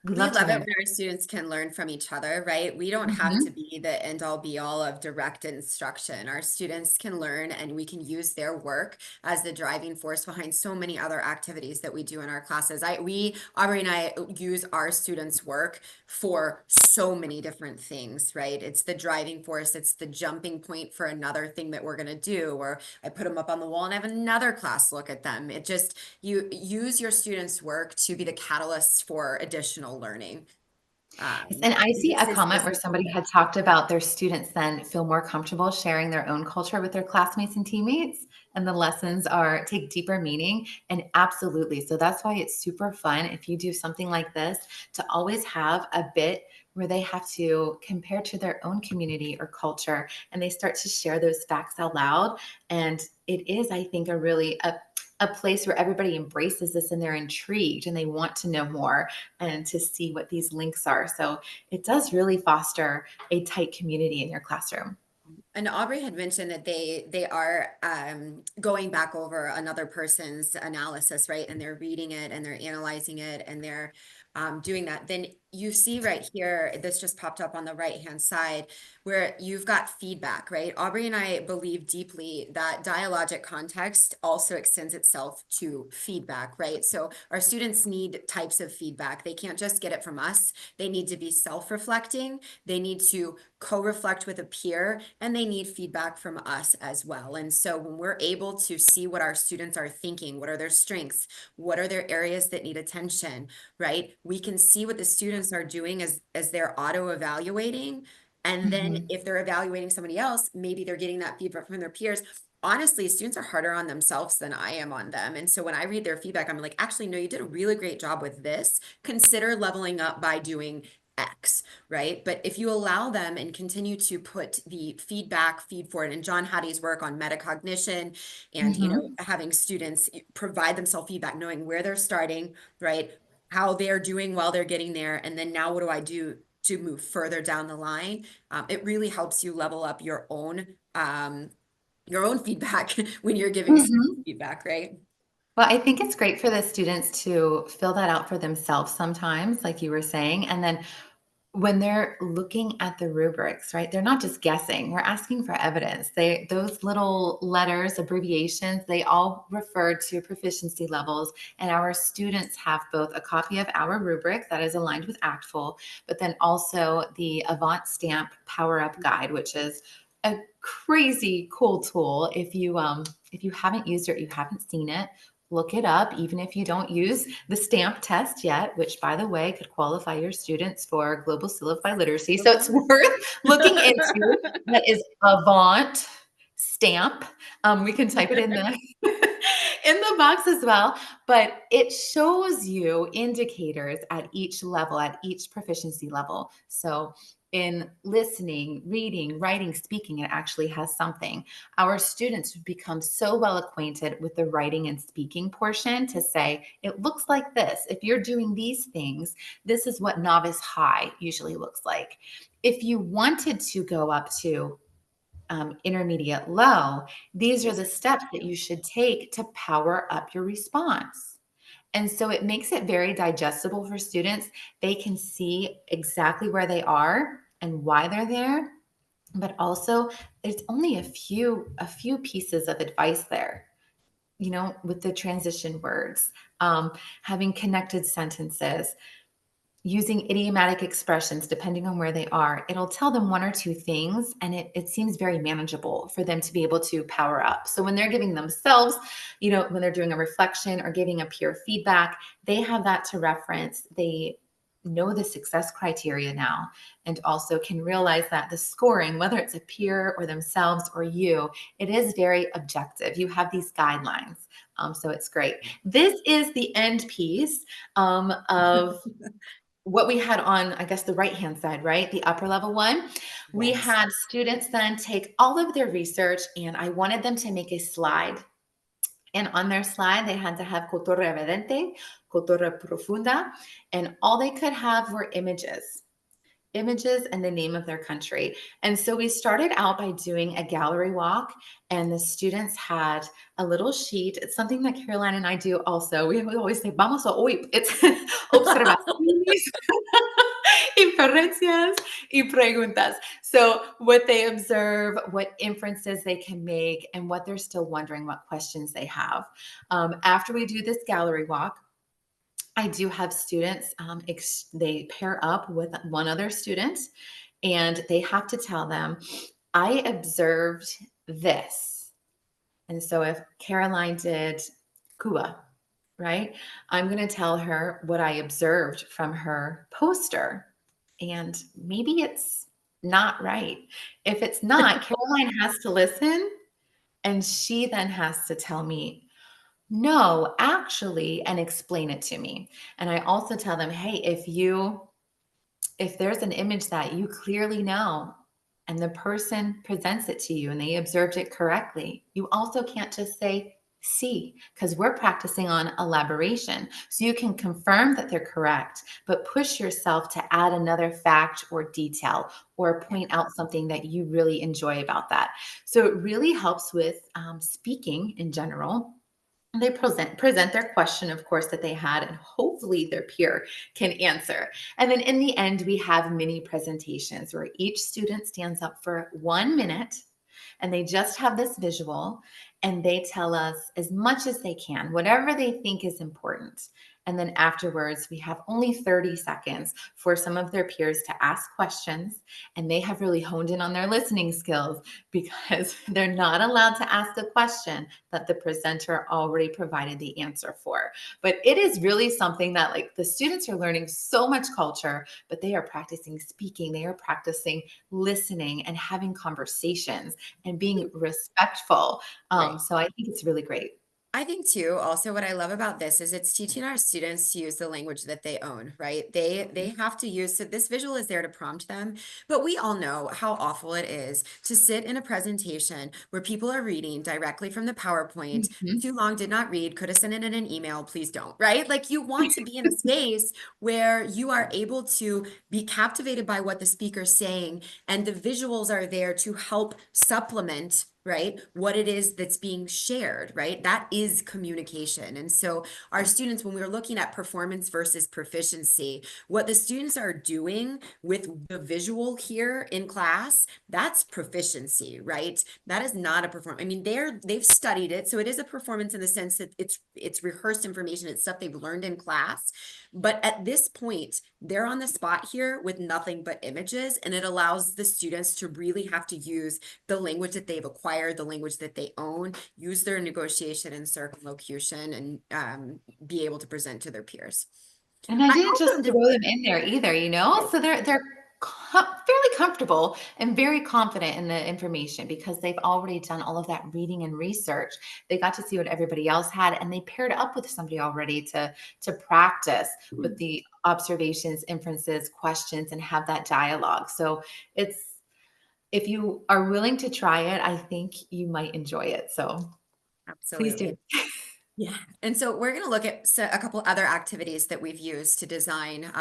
we We love to love it learn. when our students can learn from each other, right? We don't have Mhm. to be the end all be all of direct instruction. Our students can learn and we can use their work as the driving force behind so many other activities that we do in our classes. Aubrey and I use our students' work for so many different things, right? It's the driving force, it's the jumping point for another thing that we're going to do, or I put them up on the wall and have another class look at them. It just, you use your students' work to be the catalyst for additional learning. Yes, and I see a comment This where is somebody had talked about their students then feel more comfortable sharing their own culture with their classmates and teammates, and the lessons are take deeper meaning. And absolutely. So that's why it's super fun if you do something like this to always have a bit where they have to compare to their own community or culture and they start to share those facts out loud. And it is, I think, a place where everybody embraces this and they're intrigued and they want to know more and to see what these links are. So it does really foster a tight community in your classroom. And Aubrey had mentioned that they are going back over another person's analysis, right? And they're reading it and they're analyzing it and they're doing that. Then you see right here, this just popped up on the right-hand side where you've got feedback, right? Aubrey and I believe deeply that dialogic context also extends itself to feedback, right? So our students need types of feedback. They can't just get it from us. They need to be self-reflecting. They need to co-reflect with a peer, and they need feedback from us as well. And so when we're able to see what our students are thinking, what are their strengths, what are their areas that need attention, right? We can see what the students are doing as they're auto-evaluating, And then if they're evaluating somebody else, maybe they're getting that feedback from their peers. Honestly, students are harder on themselves than I am on them. And so when I read their feedback, I'm like, actually, no, you did a really great job with this. Consider leveling up by doing X, right? But if you allow them and continue to put the feed forward, and John Hattie's work on metacognition and, having students provide themselves feedback, knowing where they're starting, right? How they're doing while they're getting there. And then now what do I do to move further down the line? It really helps you level up your own feedback when you're giving students feedback, right? Well, I think it's great for the students to fill that out for themselves sometimes, like you were saying. And then when they're looking at the rubrics, right, they're not just guessing. We're asking for evidence. Those little letters, abbreviations, they all refer to proficiency levels. And our students have both a copy of our rubric that is aligned with ACTFL, but then also the Avant Stamp Power Up Guide, which is a crazy cool tool. If you haven't used it, or you haven't seen it, look it up, even if you don't use the stamp test yet, which, by the way, could qualify your students for Global Seal of Biliteracy. So it's worth looking into. That is Avant Stamp. We can type it in the in the box as well, but it shows you indicators at each level, at each proficiency level. So in listening, reading, writing, speaking, it actually has something. Our students have become so well acquainted with the writing and speaking portion to say, it looks like this. If you're doing these things, this is what novice high usually looks like. If you wanted to go up to intermediate low, these are the steps that you should take to power up your response. And so it makes it very digestible for students. They can see exactly where they are and why they're there. But also, there's only a few pieces of advice there, with the transition words, having connected sentences, using idiomatic expressions depending on where they are. It'll tell them one or two things, and it seems very manageable for them to be able to power up. So when they're giving themselves, when they're doing a reflection or giving a peer feedback, they have that to reference. They know the success criteria now, and also can realize that the scoring, whether it's a peer or themselves or you, it is very objective. You have these guidelines. So it's great. This is the end piece of what we had on, I guess, the right-hand side, right? The upper level one. We had students then take all of their research, and I wanted them to make a slide. And on their slide, they had to have cultura evidente, cultura profunda, and all they could have were images and the name of their country. And so we started out by doing a gallery walk, and the students had a little sheet. It's something that Caroline and I do also. We always say, vamos a oír. It's observaciones, inferencias, y preguntas. So what they observe, what inferences they can make, and what they're still wondering, what questions they have. After we do this gallery walk, I do have students, they pair up with one other student, and they have to tell them, I observed this. And so if Caroline did Cuba, right, I'm going to tell her what I observed from her poster. And maybe it's not right. If it's not, Caroline has to listen, and she then has to tell me, no, actually, and explain it to me. And I also tell them, hey, if there's an image that you clearly know and the person presents it to you and they observed it correctly, you also can't just say see, because we're practicing on elaboration. So you can confirm that they're correct, but push yourself to add another fact or detail or point out something that you really enjoy about that. So it really helps with speaking in general. They present their question, of course, that they had, and hopefully their peer can answer. And then in the end, we have mini presentations where each student stands up for 1 minute, and they just have this visual, and they tell us as much as they can, whatever they think is important. And then afterwards, we have only 30 seconds for some of their peers to ask questions. And they have really honed in on their listening skills because they're not allowed to ask a question that the presenter already provided the answer for. But it is really something that like the students are learning so much culture, but they are practicing speaking, they are practicing listening and having conversations and being respectful. Right. So I think it's really great. I think too, also what I love about this is it's teaching our students to use the language that they own, right? They have to use, so this visual is there to prompt them, but we all know how awful it is to sit in a presentation where people are reading directly from the PowerPoint. Mhm. Too long, did not read, could have sent it in an email, please don't, right? Like you want to be in a space where you are able to be captivated by what the speaker's saying, and the visuals are there to help supplement, right, what it is that's being shared, right? That is communication. And so our students, when we're looking at performance versus proficiency, what the students are doing with the visual here in class, that's proficiency, right? That is not a performance. I mean, they've studied it, so it is a performance in the sense that it's rehearsed information, it's stuff they've learned in class. But at this point, they're on the spot here with nothing but images, and it allows the students to really have to use the language that they've acquired, the language that they own, use their negotiation and circumlocution, and be able to present to their peers. And I I didn't just also throw them in there either, you know? So they're fairly comfortable and very confident in the information because they've already done all of that reading and research. They got to see what everybody else had, and they paired up with somebody already to practice with the observations, inferences, questions, and have that dialogue. So it's if you are willing to try it, I think you might enjoy it. So please do. absolutely. Yeah. And so we're going to look at a couple other activities that we've used to design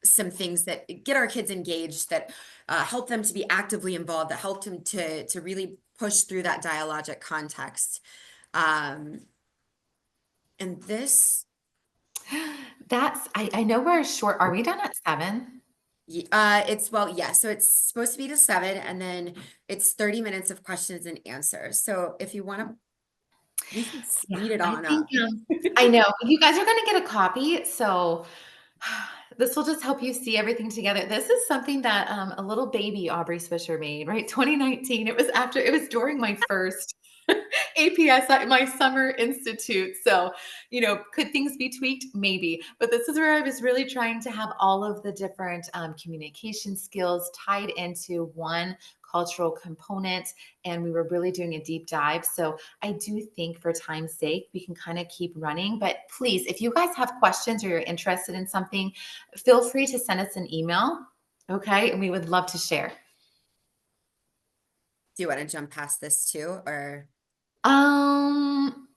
some things that get our kids engaged, that help them to be actively involved, that help them to really push through that dialogic context. Um, and this, I know we're short. Are we done at 7? well, yeah, so it's supposed to be to 7, and then it's 30 minutes of questions and answers. So if you want to, we can Yeah, speed it I on think up. I know you guys are going to get a copy. So this will just help you see everything together. This is something that a little baby Aubrey Swisher made, right? 2019. It was during my first APS at my summer institute. So, could things be tweaked? Maybe. But this is where I was really trying to have all of the different communication skills tied into one cultural component. And we were really doing a deep dive. So I do think for time's sake, we can kind of keep running. But please, if you guys have questions or you're interested in something, feel free to send us an email. Okay. And we would love to share. Do you want to jump past this too, or? Um,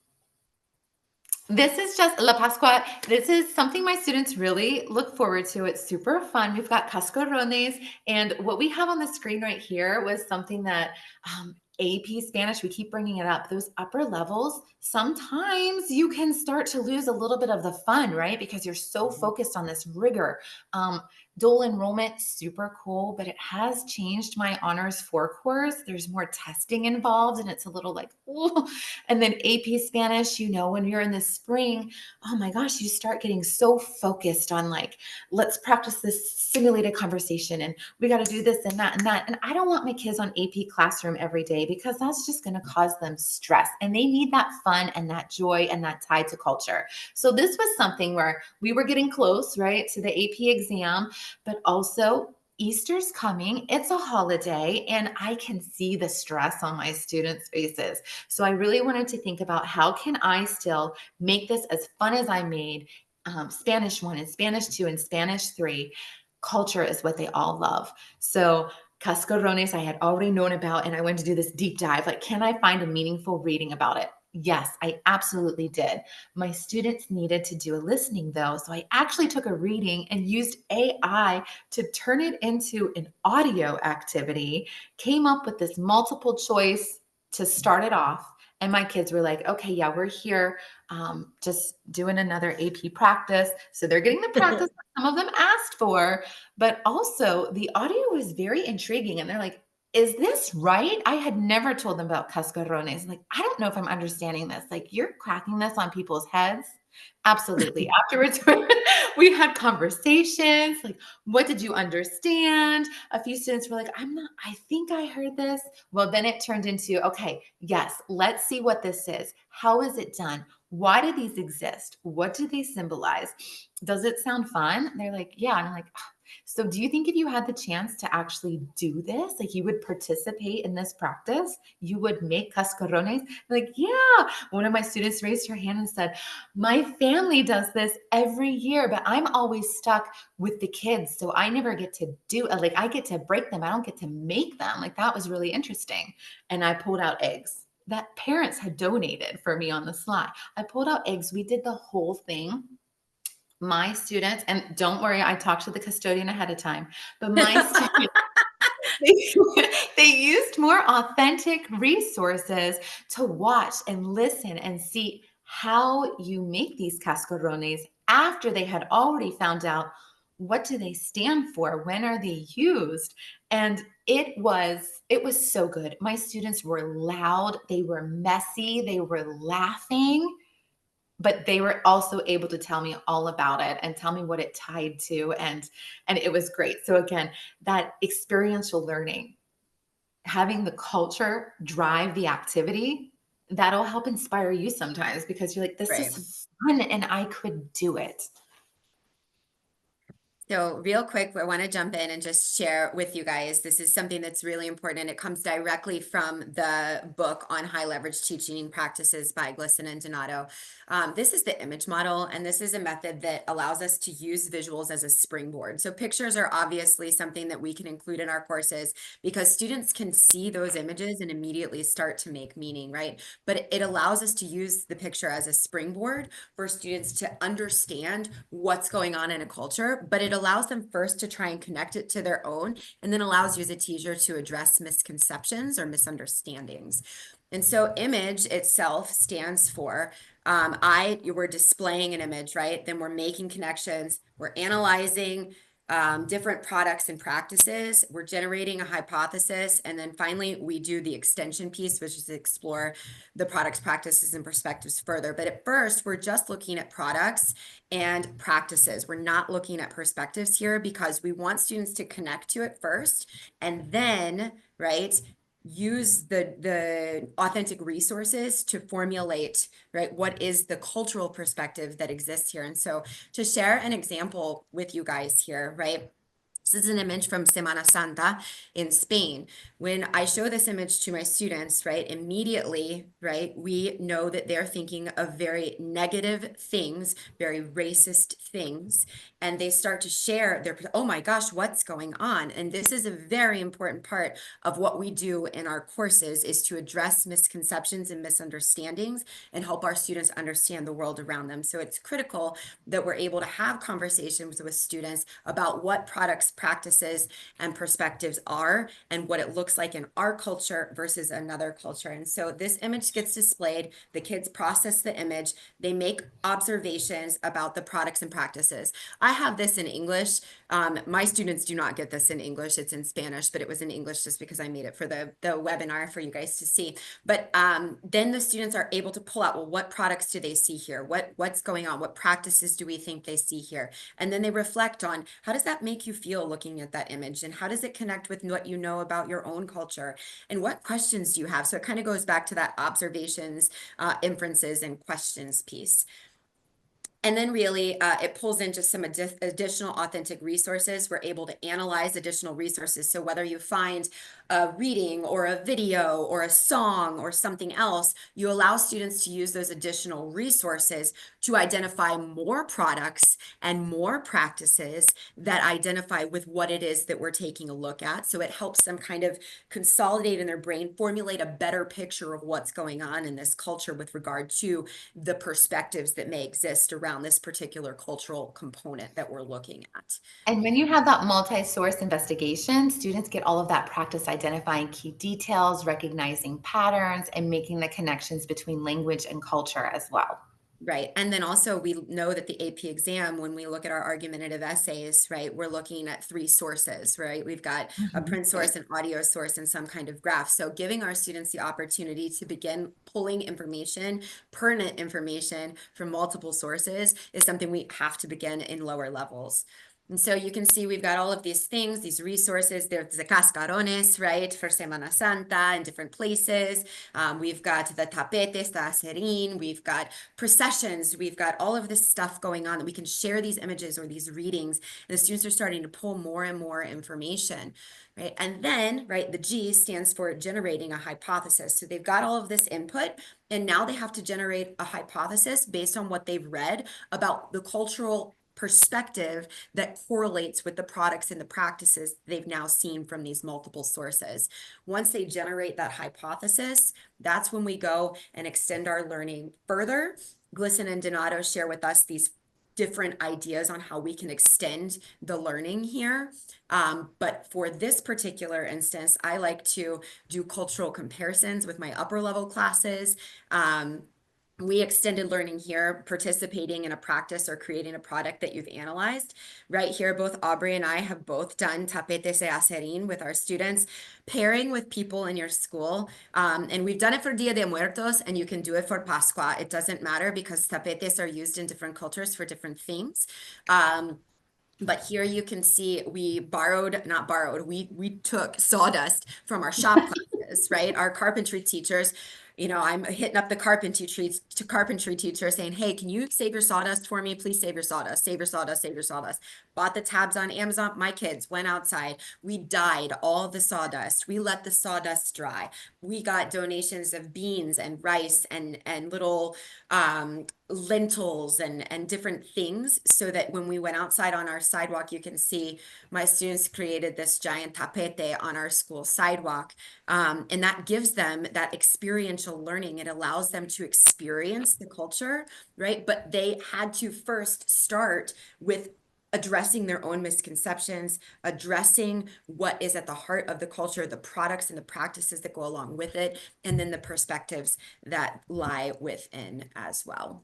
This is just La Pascua. This is something my students really look forward to. It's super fun. We've got cascarones, and what we have on the screen right here was something that AP Spanish, we keep bringing it up. Those upper levels, sometimes you can start to lose a little bit of the fun, right? Because you're so focused on this rigor. Dual enrollment, super cool, but it has changed my honors 4 course. There's more testing involved, and it's a little like, ooh. And then AP Spanish, when you're in the spring, oh my gosh, you start getting so focused on like, let's practice this simulated conversation, and we got to do this and that and that. And I don't want my kids on AP Classroom every day because that's just going to cause them stress. And they need that fun and that joy and that tie to culture. So this was something where we were getting close, right, to the AP exam, but also Easter's coming. It's a holiday, and I can see the stress on my students' faces. So I really wanted to think about how can I still make this as fun as I made Spanish 1 and Spanish 2 and Spanish 3. Culture is what they all love. So cascarones I had already known about, and I went to do this deep dive. Like, can I find a meaningful reading about it? Yes, I absolutely did. My students needed to do a listening though. So I actually took a reading and used AI to turn it into an audio activity, came up with this multiple choice to start it off. And my kids were like, okay, yeah, we're here just doing another AP practice. So they're getting the practice that some of them asked for, but also the audio was very intriguing. And they're like, is this right? I had never told them about cascarones. Like, I don't know if I'm understanding this. Like, you're cracking this on people's heads. Absolutely. Afterwards, we had conversations like, what did you understand? A few students were like, I think I heard this. Well, then it turned into, okay, yes, let's see what this is. How is it done? Why do these exist? What do they symbolize? Does it sound fun? They're like, yeah. And I'm like, "Ah, so do you think if you had the chance to actually do this, like you would participate in this practice? You would make cascarones?" Like, yeah. One of my students raised her hand and said, my family does this every year, but I'm always stuck with the kids. So I never get to do it. Like I get to break them. I don't get to make them. Like that was really interesting. And I pulled out eggs that parents had donated for me on the slide. I pulled out eggs. We did the whole thing. My students, and don't worry, I talked to the custodian ahead of time, but my students, they used more authentic resources to watch and listen and see how you make these cascarones after they had already found out what do they stand for, when are they used, and it was so good. My students were loud, they were messy, they were laughing, but they were also able to tell me all about it and tell me what it tied to, and it was great. So again, that experiential learning, having the culture drive the activity, that'll help inspire you sometimes because you're like, this Right. is fun and I could do it. So real quick, I want to jump in and just share with you guys. This is something that's really important, and it comes directly from the book on high leverage teaching practices by Glisson and Donato. This is the image model, and this is a method that allows us to use visuals as a springboard. So pictures are obviously something that we can include in our courses because students can see those images and immediately start to make meaning, right? But it allows us to use the picture as a springboard for students to understand what's going on in a culture, but it allows them first to try and connect it to their own, and then allows you as a teacher to address misconceptions or misunderstandings. And so image itself stands for, we're displaying an image, right? Then we're making connections, we're analyzing different products and practices, we're generating a hypothesis, and then finally we do the extension piece, which is to explore the products, practices, and perspectives further. But at first, we're just looking at products and practices. We're not looking at perspectives here because we want students to connect to it first, and then, right, use the authentic resources to formulate, right, what is the cultural perspective that exists here. And so to share an example with you guys here, right? This is an image from Semana Santa in Spain. When I show this image to my students, right, immediately, right, we know that they're thinking of very negative things, very racist things, and they start to share their, oh my gosh, what's going on? And this is a very important part of what we do in our courses, is to address misconceptions and misunderstandings and help our students understand the world around them. So it's critical that we're able to have conversations with students about what products, practices, and perspectives are and what it looks like in our culture versus another culture. And so this image gets displayed, the kids process the image, they make observations about the products and practices. I have this in English. My students do not get this in English. It's in Spanish, but it was in English just because I made it for the webinar for you guys to see. But then the students are able to pull out, well, what products do they see here? What's going on? What practices do we think they see here? And then they reflect on, how does that make you feel looking at that image? And how does it connect with what you know about your own culture? And what questions do you have? So it kind of goes back to that observations, inferences, and questions piece. And then really, it pulls in just some additional authentic resources. We're able to analyze additional resources. So whether you find a reading or a video or a song or something else, you allow students to use those additional resources to identify more products and more practices that identify with what it is that we're taking a look at. So it helps them kind of consolidate in their brain, formulate a better picture of what's going on in this culture with regard to the perspectives that may exist around this particular cultural component that we're looking at. And when you have that multi-source investigation, students get all of that practice identifying key details, recognizing patterns, and making the connections between language and culture as well. Right. And then also we know that the AP exam, when we look at our argumentative essays, right, we're looking at 3 sources, right? We've got a print source, an audio source, and some kind of graph. So giving our students the opportunity to begin pulling information, pertinent information from multiple sources is something we have to begin in lower levels. And so you can see we've got all of these things, these resources. There's the cascarones, right, for Semana Santa in different places. We've got the tapetes, the acerin. We've got processions. We've got all of this stuff going on that we can share these images or these readings. And the students are starting to pull more and more information, right? And then, right, the G stands for generating a hypothesis. So they've got all of this input, and now they have to generate a hypothesis based on what they've read about the cultural perspective that correlates with the products and the practices they've now seen from these multiple sources. Once they generate that hypothesis, that's when we go and extend our learning further. Glisson and Donato share with us these different ideas on how we can extend the learning here. But for this particular instance, I like to do cultural comparisons with my upper level classes. We extended learning here, participating in a practice or creating a product that you've analyzed. Right here, both Aubrey and I have both done tapetes de acerin with our students, pairing with people in your school. And we've done it for Dia de Muertos, and you can do it for Pascua. It doesn't matter because tapetes are used in different cultures for different themes. But here you can see we we took sawdust from our shop classes, right? Our carpentry teachers, I'm hitting up the carpentry teacher saying, hey, can you save your sawdust for me? Please save your sawdust, save your sawdust, save your sawdust. Bought the tabs on Amazon. My kids went outside. We dyed all the sawdust. We let the sawdust dry. We got donations of beans and rice and little lentils and different things, so that when we went outside on our sidewalk, you can see my students created this giant tapete on our school sidewalk. And that gives them that experiential learning. It allows them to experience the culture, right? But they had to first start with addressing their own misconceptions, addressing what is at the heart of the culture, the products and the practices that go along with it, and then the perspectives that lie within as well.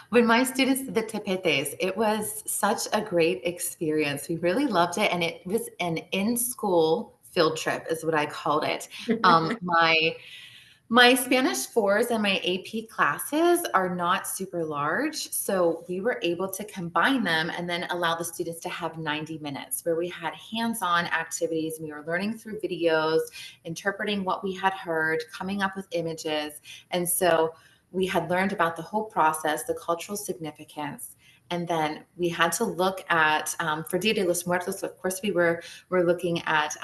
When my students did the tapetes, it was such a great experience. We really loved it. And it was an in-school field trip is what I called it. My Spanish 4s and my AP classes are not super large. So we were able to combine them and then allow the students to have 90 minutes where we had hands-on activities. We were learning through videos, interpreting what we had heard, coming up with images. And so we had learned about the whole process, the cultural significance. And then we had to look at, for Dia de los Muertos, of course, we were looking at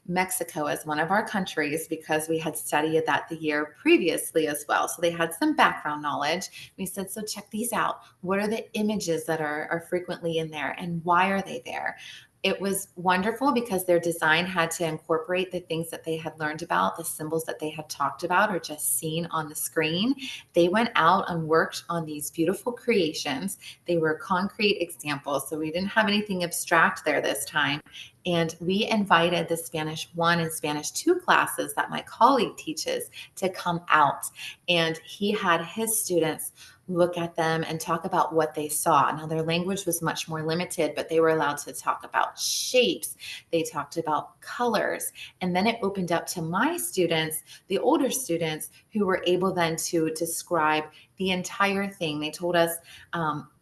Mexico as one of our countries because we had studied that the year previously as well. So they had some background knowledge. We said, so check these out. What are the images that are frequently in there and why are they there? It was wonderful because their design had to incorporate the things that they had learned about, the symbols that they had talked about or just seen on the screen. They went out and worked on these beautiful creations. They were concrete examples, so we didn't have anything abstract there this time. And we invited the Spanish 1 and Spanish 2 classes that my colleague teaches to come out. And he had his students look at them and talk about what they saw. Now, their language was much more limited, but they were allowed to talk about shapes. They talked about colors. And then it opened up to my students, the older students, who were able then to describe the entire thing. They told us,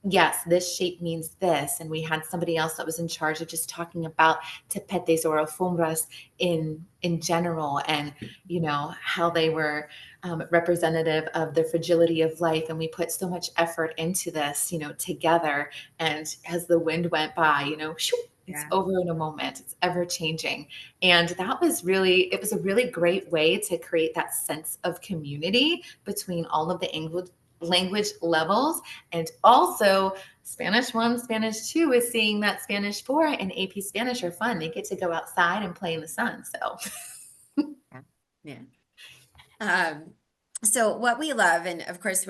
yes, this shape means this. And we had somebody else that was in charge of just talking about tapetes or alfombras in general, and, how they were representative of the fragility of life. And we put so much effort into this, together. And as the wind went by, it's over in a moment. It's ever changing. And it was a really great way to create that sense of community between all of the language levels. And also Spanish 1, Spanish 2 is seeing that Spanish 4 and AP Spanish are fun. They get to go outside and play in the sun. So So what we love, and of course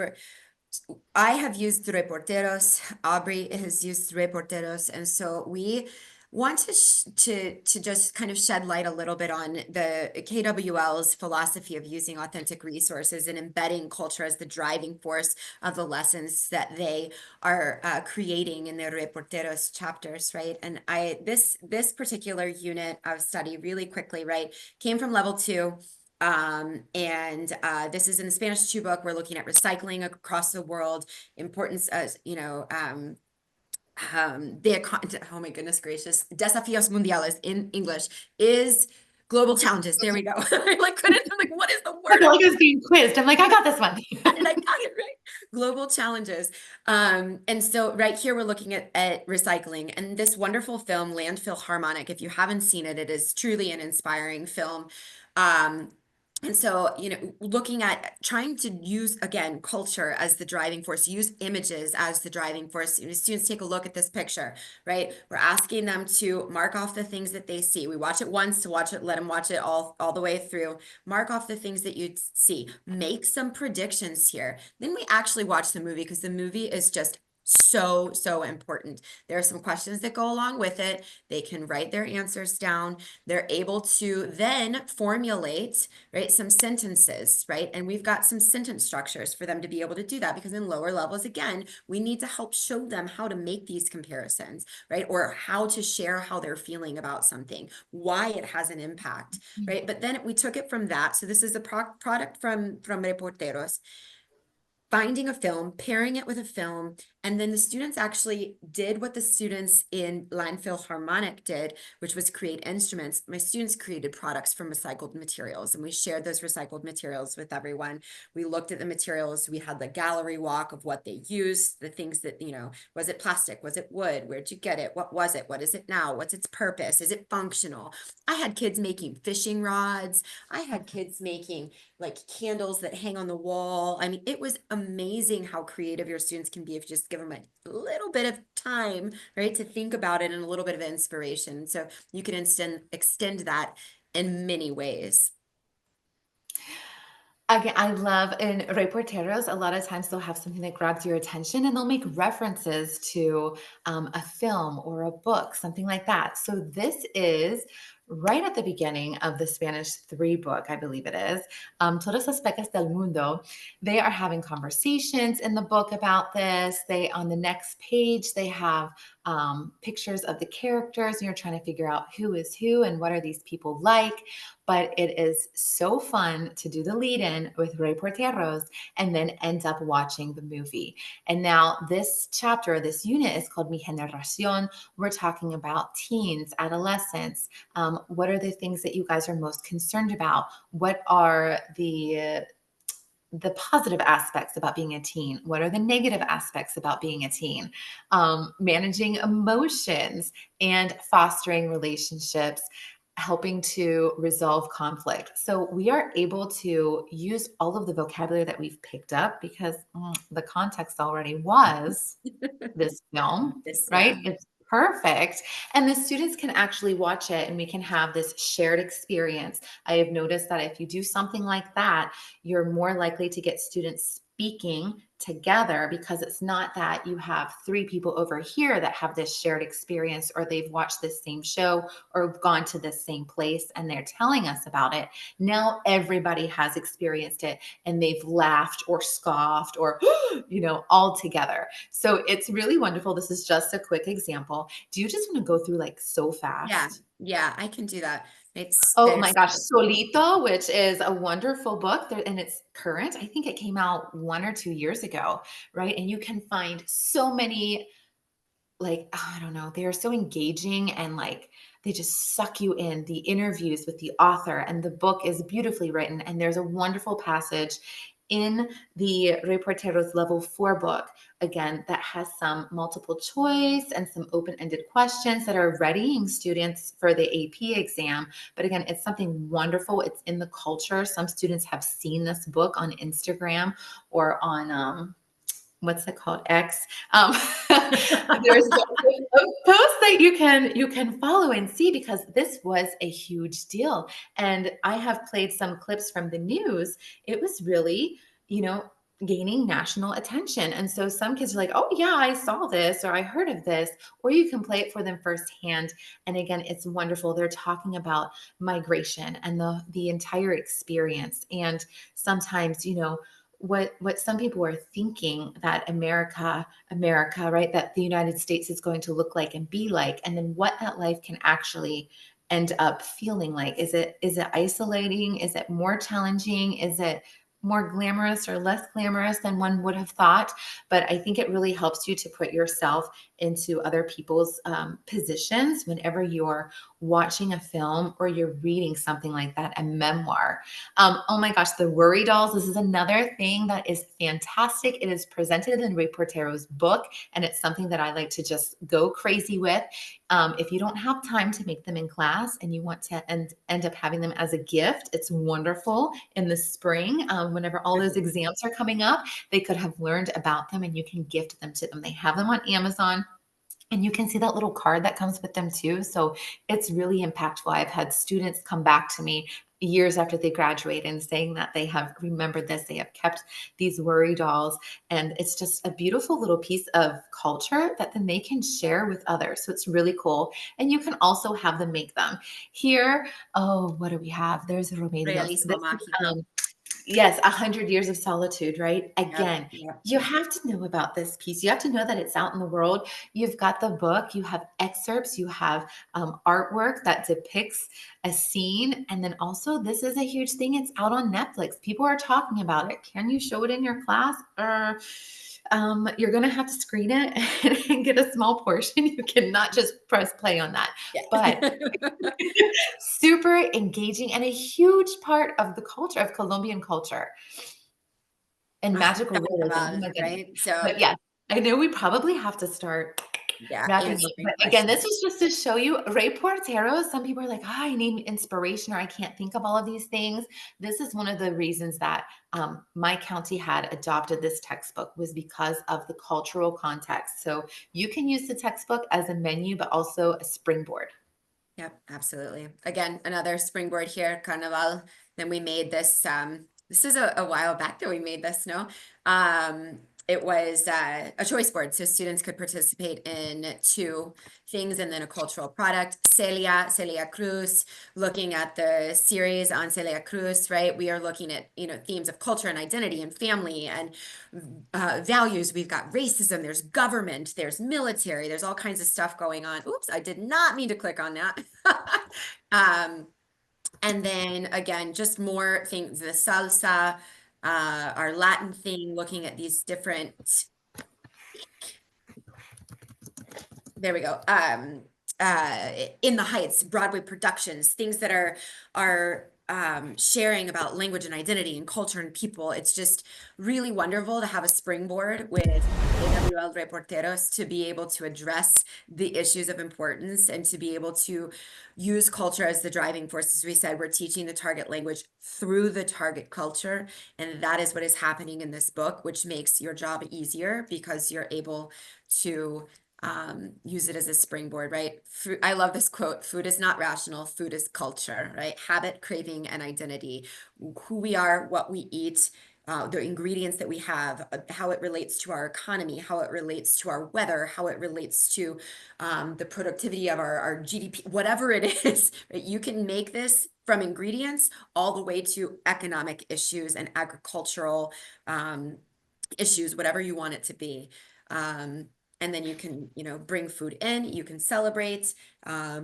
I have used reporteros, Aubrey has used reporteros, and so we want to just kind of shed light a little bit on the KWL's philosophy of using authentic resources and embedding culture as the driving force of the lessons that they are creating in their reporteros chapters, right? And this particular unit of study, really quickly, right, came from level 2. And this is in the Spanish 2 book. We're looking at recycling across the world, importance as, oh my goodness gracious, desafíos mundiales in English is global challenges. There we go. I like couldn't, I'm like, what is the I word? felt like I was being quizzed. I'm like, I got this one. And I got it right. Global challenges. And so right here, we're looking at recycling and this wonderful film, Landfill Harmonic. If you haven't seen it, it is truly an inspiring film. And so, looking at trying to use, again, culture as the driving force, use images as the driving force. Students take a look at this picture, right? We're asking them to mark off the things that they see. We watch it once to watch it, let them watch it all the way through. Mark off the things that you see. Make some predictions here. Then we actually watch the movie because the movie is just so important. There are some questions that go along with it. They can write their answers down. They're able to then formulate, right, some sentences, right? And we've got some sentence structures for them to be able to do that because in lower levels, again, we need to help show them how to make these comparisons, right? Or how to share how they're feeling about something, why it has an impact, right? But then we took it from that. So this is a product from Reporteros, finding a film, pairing it with a film, and then the students actually did what the students in Landfill Harmonic did, which was create instruments. My students created products from recycled materials, and we shared those recycled materials with everyone. We looked at the materials. We had the gallery walk of what they used, the things that, was it plastic? Was it wood? Where'd you get it? What was it? What is it now? What's its purpose? Is it functional? I had kids making fishing rods. I had kids making like candles that hang on the wall. I mean, it was amazing how creative your students can be if you just give them a little bit of time, right, to think about it and a little bit of inspiration. So you can extend that in many ways. Again, I love in reporteros, a lot of times they'll have something that grabs your attention and they'll make references to a film or a book, something like that. So this is right at the beginning of the Spanish 3 book, I believe it is, Todas las pecas del mundo. They are having conversations in the book about this. On the next page, they have pictures of the characters, and you're trying to figure out who is who and what are these people like. But it is so fun to do the lead-in with reporteros and then end up watching the movie. And now this chapter, this unit is called Mi Generación. We're talking about teens, adolescents. What are the things that you guys are most concerned about? What are the positive aspects about being a teen? What are the negative aspects about being a teen? Managing emotions and fostering relationships, helping to resolve conflict. So we are able to use all of the vocabulary that we've picked up because the context already was this film, right? Yeah. It's perfect. And the students can actually watch it and we can have this shared experience. I have noticed that if you do something like that, you're more likely to get students speaking together because it's not that you have 3 people over here that have this shared experience or they've watched this same show or gone to this same place and they're telling us about it. Now everybody has experienced it and they've laughed or scoffed or, all together. So it's really wonderful. This is just a quick example. Do you just want to go through like so fast? Yeah, I can do that. Oh my gosh, Solito, which is a wonderful book and it's current. I think it came out 1 or 2 years ago, right? And you can find so many, like, I don't know, they are so engaging and like they just suck you in. The interviews with the author and the book is beautifully written. And there's a wonderful passage in the Reporteros Level 4 book, again, that has some multiple choice and some open-ended questions that are readying students for the AP exam. But again, it's something wonderful. It's in the culture. Some students have seen this book on Instagram or on what's it called? X. There's a post that you can follow and see because this was a huge deal. And I have played some clips from the news. It was really, gaining national attention. And so some kids are like, oh yeah, I saw this, or I heard of this, or you can play it for them firsthand. And again, it's wonderful. They're talking about migration and the entire experience. And sometimes, what some people are thinking that America, right, that the United States is going to look like and be like, and then what that life can actually end up feeling like. Is it isolating? Is it more challenging? Is it more glamorous or less glamorous than one would have thought? But I think it really helps you to put yourself into other people's positions whenever you're watching a film or you're reading something like that, a memoir. Oh my gosh, the worry dolls. This is another thing that is fantastic. It is presented in Reportero's book, and it's something that I like to just go crazy with. If you don't have time to make them in class and you want to end up having them as a gift, it's wonderful in the spring. Whenever all those exams are coming up, they could have learned about them and you can gift them to them. They have them on Amazon. And you can see that little card that comes with them too. So it's really impactful. I've had students come back to me years after they graduate and saying that they have remembered this, they have kept these worry dolls. And it's just a beautiful little piece of culture that then they can share with others. So it's really cool. And you can also have them make them. Here, oh, what do we have? There's Romelios. Realismo This is, mágico. yes, 100 Years of Solitude, right? Yep, Again, yep. you have to know about this piece. You have to know that it's out in the world. You've got the book, you have excerpts, you have artwork that depicts a scene. And then also, this is a huge thing. It's out on Netflix. People are talking about it. Can you show it in your class? You're going to have to screen it and get a small portion. You cannot just press play on that. Yeah. But super engaging and a huge part of the culture of Colombian culture and magical realism. Oh my goodness. Right? So But yeah, I know we probably have to start yeah, wrapping up. answering But again, this questions. is just to show you reporteros. Some people are like, oh, I need inspiration or I can't think of all of these things. This is one of the reasons that my county had adopted this textbook, was because of the cultural context. So you can use the textbook as a menu, but also a springboard. Yep, absolutely. Again, another springboard here, Carnival. Then we made this, this is a while back that we made this, no? It was a choice board, so students could participate in 2 things and then a cultural product. Celia Cruz, looking at the series on Celia Cruz, right? We are looking at, themes of culture and identity and family and values. We've got racism, there's government, there's military, there's all kinds of stuff going on. Oops, I did not mean to click on that. And then again, just more things, the salsa, our Latin thing, looking at these different, there we go. In the Heights, Broadway productions, things that are sharing about language and identity and culture and people. It's just really wonderful to have a springboard with AWL Reporteros to be able to address the issues of importance and to be able to use culture as the driving force. As we said, we're teaching the target language through the target culture. And that is what is happening in this book, which makes your job easier because you're able to use it as a springboard, right? I love this quote: food is not rational, food is culture, right? Habit, craving, and identity. Who we are, what we eat, the ingredients that we have, how it relates to our economy, how it relates to our weather, how it relates to the productivity of our GDP, whatever it is, right? You can make this from ingredients all the way to economic issues and agricultural issues, whatever you want it to be. And then you can, bring food in, you can celebrate,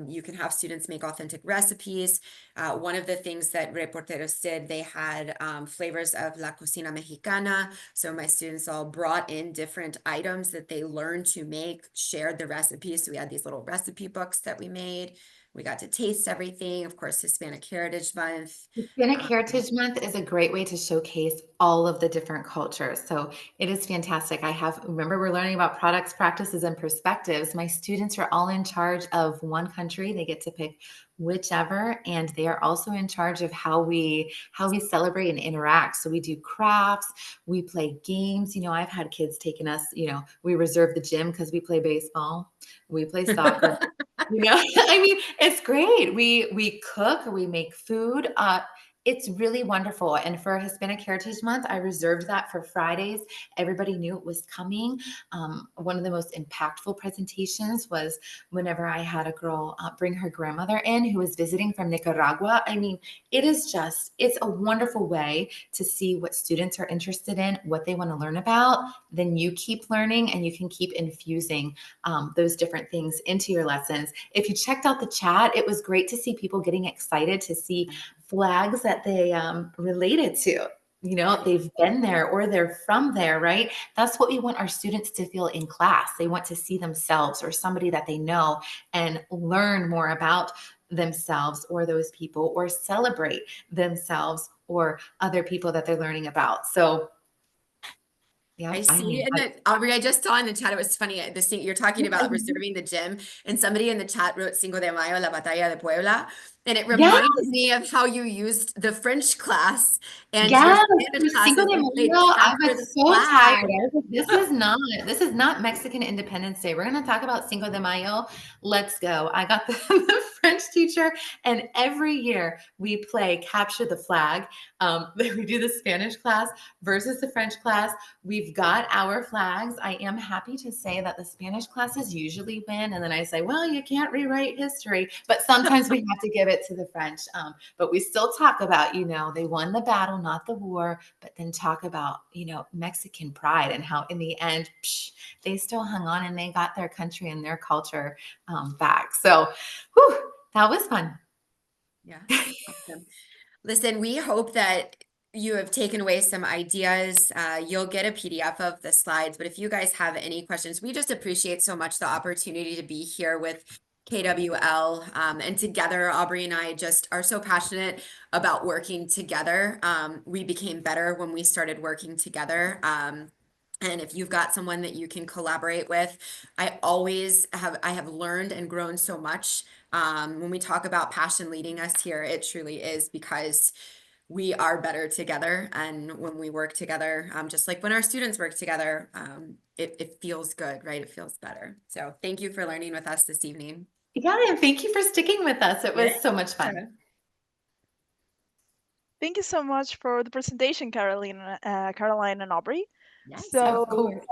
you can have students make authentic recipes. One of the things that Reporteros did, they had flavors of La Cocina Mexicana. So my students all brought in different items that they learned to make, shared the recipes. So we had these little recipe books that we made. We got to taste everything. Of course, Hispanic Heritage Month. Hispanic Heritage Month is a great way to showcase all of the different cultures. So it is fantastic. Remember, we're learning about products, practices, and perspectives. My students are all in charge of one country. They get to pick whichever, and they are also in charge of how we celebrate and interact. So we do crafts, we play games. I've had kids taking us, we reserve the gym because we play baseball, we play soccer. I mean, it's great. We cook, we make food. it's really wonderful. And for Hispanic Heritage Month, I reserved that for Fridays. Everybody knew it was coming. One of the most impactful presentations was whenever I had a girl bring her grandmother in who was visiting from Nicaragua. I mean, it's a wonderful way to see what students are interested in, what they want to learn about. Then you keep learning and you can keep infusing those different things into your lessons. If you checked out the chat, it was great to see people getting excited to see flags that they related to. You know, they've been there or they're from there, right? That's what we want our students to feel in class. They want to see themselves or somebody that they know and learn more about themselves or those people, or celebrate themselves or other people that they're learning about. So yeah, I I see. mean, And then, Aubrey, I just saw in the chat, it was funny, this thing you're talking about reserving the gym, and somebody in the chat wrote Cinco de Mayo, La Batalla de Puebla. And it yes, reminded me of how you used the French class and your yes, Spanish for Cinco classes. de You played Mayo, I capture the was so tired. flag. I was like, this is not Mexican Independence Day. We're going to talk about Cinco de Mayo. Let's go. I got the French teacher, and every year we play capture the flag. We do the Spanish class versus the French class. We've got our flags. I am happy to say that the Spanish classes usually win. And then I say, well, you can't rewrite history, but sometimes we have to give it to the French. But we still talk about, they won the battle, not the war, but then talk about, Mexican pride and how in the end, they still hung on and they got their country and their culture back. So that was fun. Yeah. Awesome. Listen, we hope that you have taken away some ideas. You'll get a PDF of the slides, but if you guys have any questions, we just appreciate so much the opportunity to be here with KWL. And together, Aubrey and I just are so passionate about working together. We became better when we started working together. And if you've got someone that you can collaborate with, I have learned and grown so much. When we talk about passion leading us here, it truly is because we are better together. And when we work together, just like when our students work together, it feels good, right? It feels better. So thank you for learning with us this evening. Yeah, and thank you for sticking with us. It was so much fun. Thank you so much for the presentation, Caroline and Aubrey. Yes, So, Of course.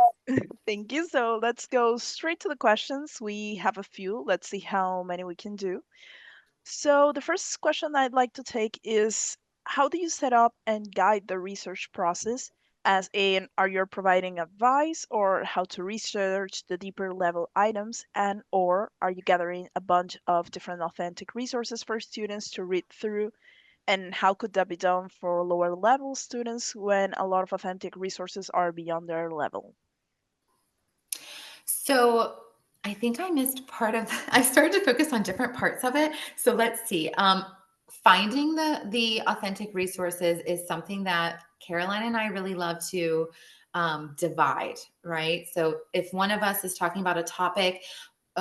thank you. So, let's go straight to the questions. We have a few. Let's see how many we can do. So, the first question I'd like to take is, how do you set up and guide the research process? As in, are you providing advice or how to research the deeper level items, and or are you gathering a bunch of different authentic resources for students to read through? And how could that be done for lower level students when a lot of authentic resources are beyond their level? So I think I missed part of I started to focus on different parts of it. So let's see. Finding the authentic resources is something that Caroline and I really love to divide, right? So if one of us is talking about a topic,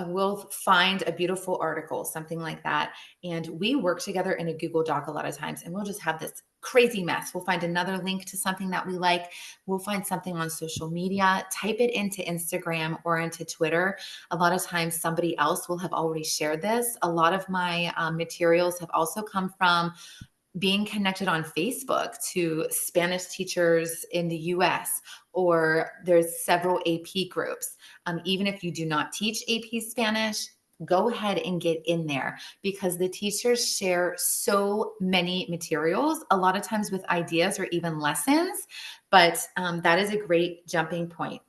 we'll find a beautiful article, something like that. And we work together in a Google Doc a lot of times, and we'll just have this crazy mess. We'll find another link to something that we like. We'll find something on social media, type it into Instagram or into Twitter. A lot of times somebody else will have already shared this. A lot of my materials have also come from being connected on Facebook to Spanish teachers in the US, or there's several AP groups. Even if you do not teach AP Spanish, go ahead and get in there because the teachers share so many materials, a lot of times with ideas or even lessons. But that is a great jumping point.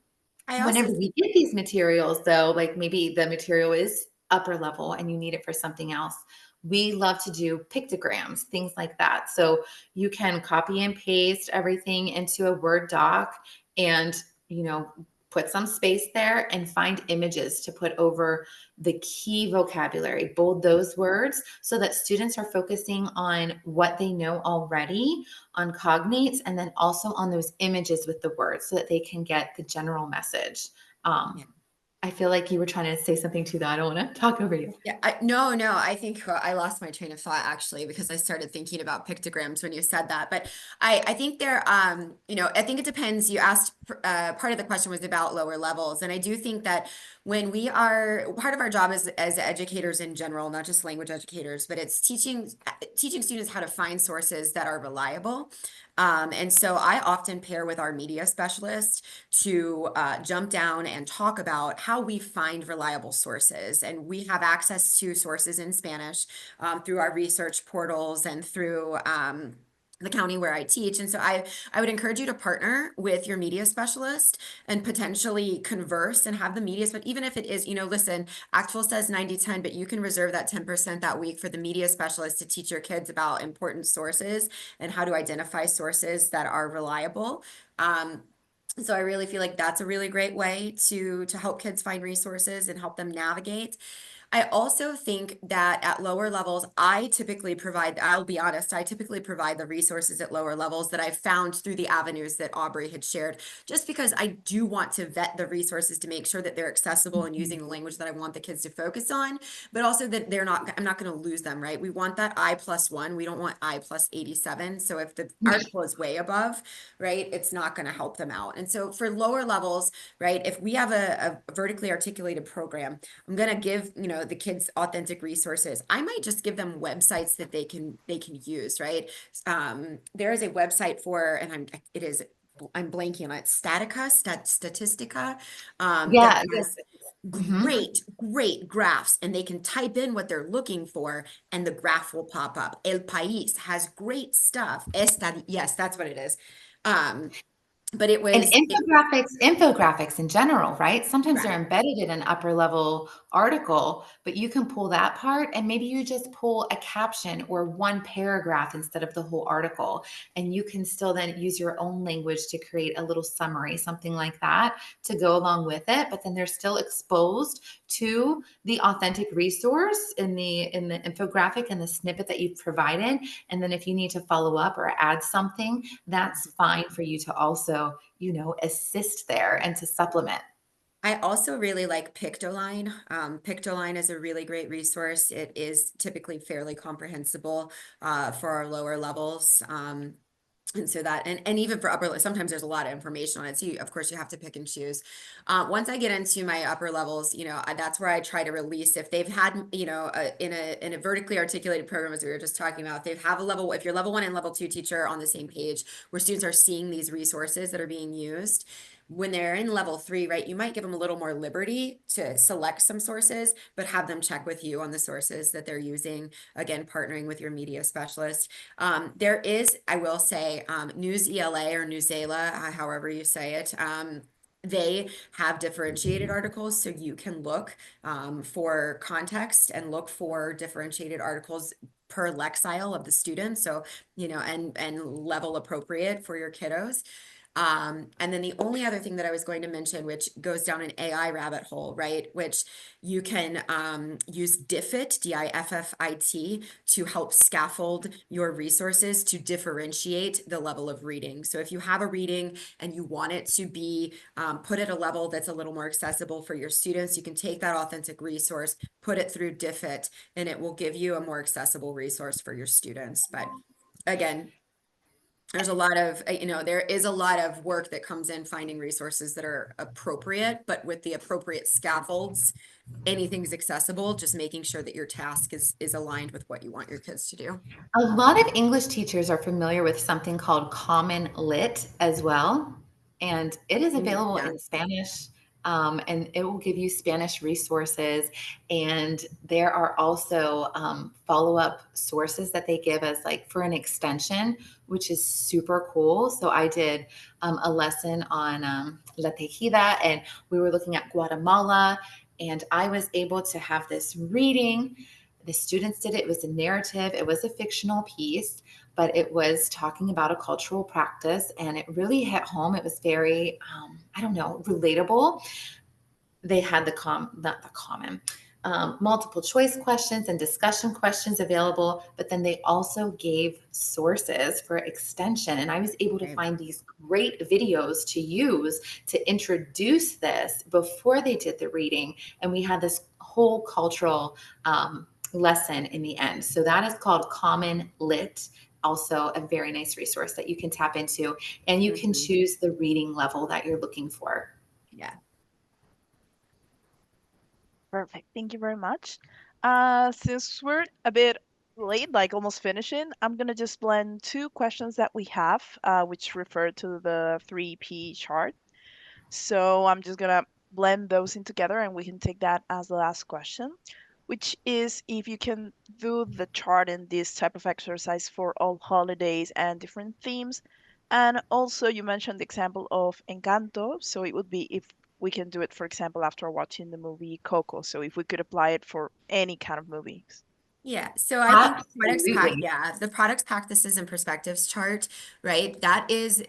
I also Whenever we get these materials, though, like maybe the material is upper level and you need it for something else, we love to do pictograms, things like that. So you can copy and paste everything into a Word doc and, put some space there and find images to put over the key vocabulary, bold those words so that students are focusing on what they know already, on cognates, and then also on those images with the words so that they can get the general message. Yeah. I feel like you were trying to say something too, though. I don't want to talk over you. Yeah, no, I think I lost my train of thought actually because I started thinking about pictograms when you said that. But I think I think it depends. You asked, part of the question was about lower levels, and I do think that when we are part of our job as educators in general, not just language educators, but it's teaching students how to find sources that are reliable. And so I often pair with our media specialist to jump down and talk about how we find reliable sources. And we have access to sources in Spanish through our research portals and through the county where I teach. And so I would encourage you to partner with your media specialist and potentially converse and have the media, but even if it is, listen, Actful says 90-10, but you can reserve that 10% that week for the media specialist to teach your kids about important sources and how to identify sources that are reliable. So I really feel like that's a really great way to help kids find resources and help them navigate. I also think that at lower levels, I'll be honest, I typically provide the resources at lower levels that I've found through the avenues that Aubrey had shared, just because I do want to vet the resources to make sure that they're accessible and using the language that I want the kids to focus on, but also that I'm not going to lose them, right? We want that I+1. We don't want I+87. So if the article is way above, right, it's not going to help them out. And so for lower levels, right, if we have a vertically articulated program, I'm going to give, the kids authentic resources. I might just give them websites that they can use, right? There is a website I'm blanking on it, Statistica, that Yeah. has Mhm. great graphs, and they can type in what they're looking for and the graph will pop up. El País has great stuff. Yes, that's what it is. But it And was infographics in general, right? Sometimes they're right. embedded in an upper level article, but you can pull that part and maybe you just pull a caption or one paragraph instead of the whole article. And you can still then use your own language to create a little summary, something like that to go along with it. But then they're still exposed to the authentic resource in the infographic and the snippet that you've provided. And then if you need to follow up or add something, that's fine for you to also assist there and to supplement. I also really like Pictoline. Pictoline is a really great resource. It is typically fairly comprehensible for our lower levels. And so and even for upper, sometimes there's a lot of information on it. So of course you have to pick and choose. Once I get into my upper levels, that's where I try to release if they've had, in a vertically articulated program, as we were just talking about, if you're level 1 and level 2 teacher on the same page, where students are seeing these resources that are being used. When they're in level 3, right, you might give them a little more liberty to select some sources, but have them check with you on the sources that they're using. Again, partnering with your media specialist. There is, I will say, News ELA or Newsela, however you say it. They have differentiated articles, so you can look for context and look for differentiated articles per lexile of the student. So, and level appropriate for your kiddos. And then the only other thing that I was going to mention, which goes down an AI rabbit hole, right? Which you can use Diffit, Diffit, to help scaffold your resources to differentiate the level of reading. So if you have a reading and you want it to be put at a level that's a little more accessible for your students, you can take that authentic resource, put it through Diffit, and it will give you a more accessible resource for your students. But again, there's a lot of, there is a lot of work that comes in finding resources that are appropriate, but with the appropriate scaffolds, anything's accessible, just making sure that your task is aligned with what you want your kids to do. A lot of English teachers are familiar with something called Common Lit as well, and it is available Yeah. in Spanish. And it will give you Spanish resources. And there are also follow-up sources that they give as like for an extension, which is super cool. So I did a lesson on La Tejida, and we were looking at Guatemala, and I was able to have this reading. The students did it. It was a narrative. It was a fictional piece, but it was talking about a cultural practice, and it really hit home. It was very, relatable. They had not the common. multiple choice questions and discussion questions available, but then they also gave sources for extension. And I was able to Right. find these great videos to use to introduce this before they did the reading. And we had this whole cultural lesson in the end. So that is called Common Lit. Also, a very nice resource that you can tap into, and you can Mhm. choose the reading level that you're looking for. Yeah. Perfect. Thank you very much. Since we're a bit late, like almost finishing, I'm gonna just blend two questions that we have, which refer to the 3P chart. So I'm just gonna blend those in together and we can take that as the last question, which is if you can do the chart in this type of exercise for all holidays and different themes. And also you mentioned the example of Encanto, so it would be if we can do it, for example, after watching the movie Coco. So if we could apply it for any kind of movies. Yeah, so I think Absolutely. the products, practices, and perspectives chart, right? That is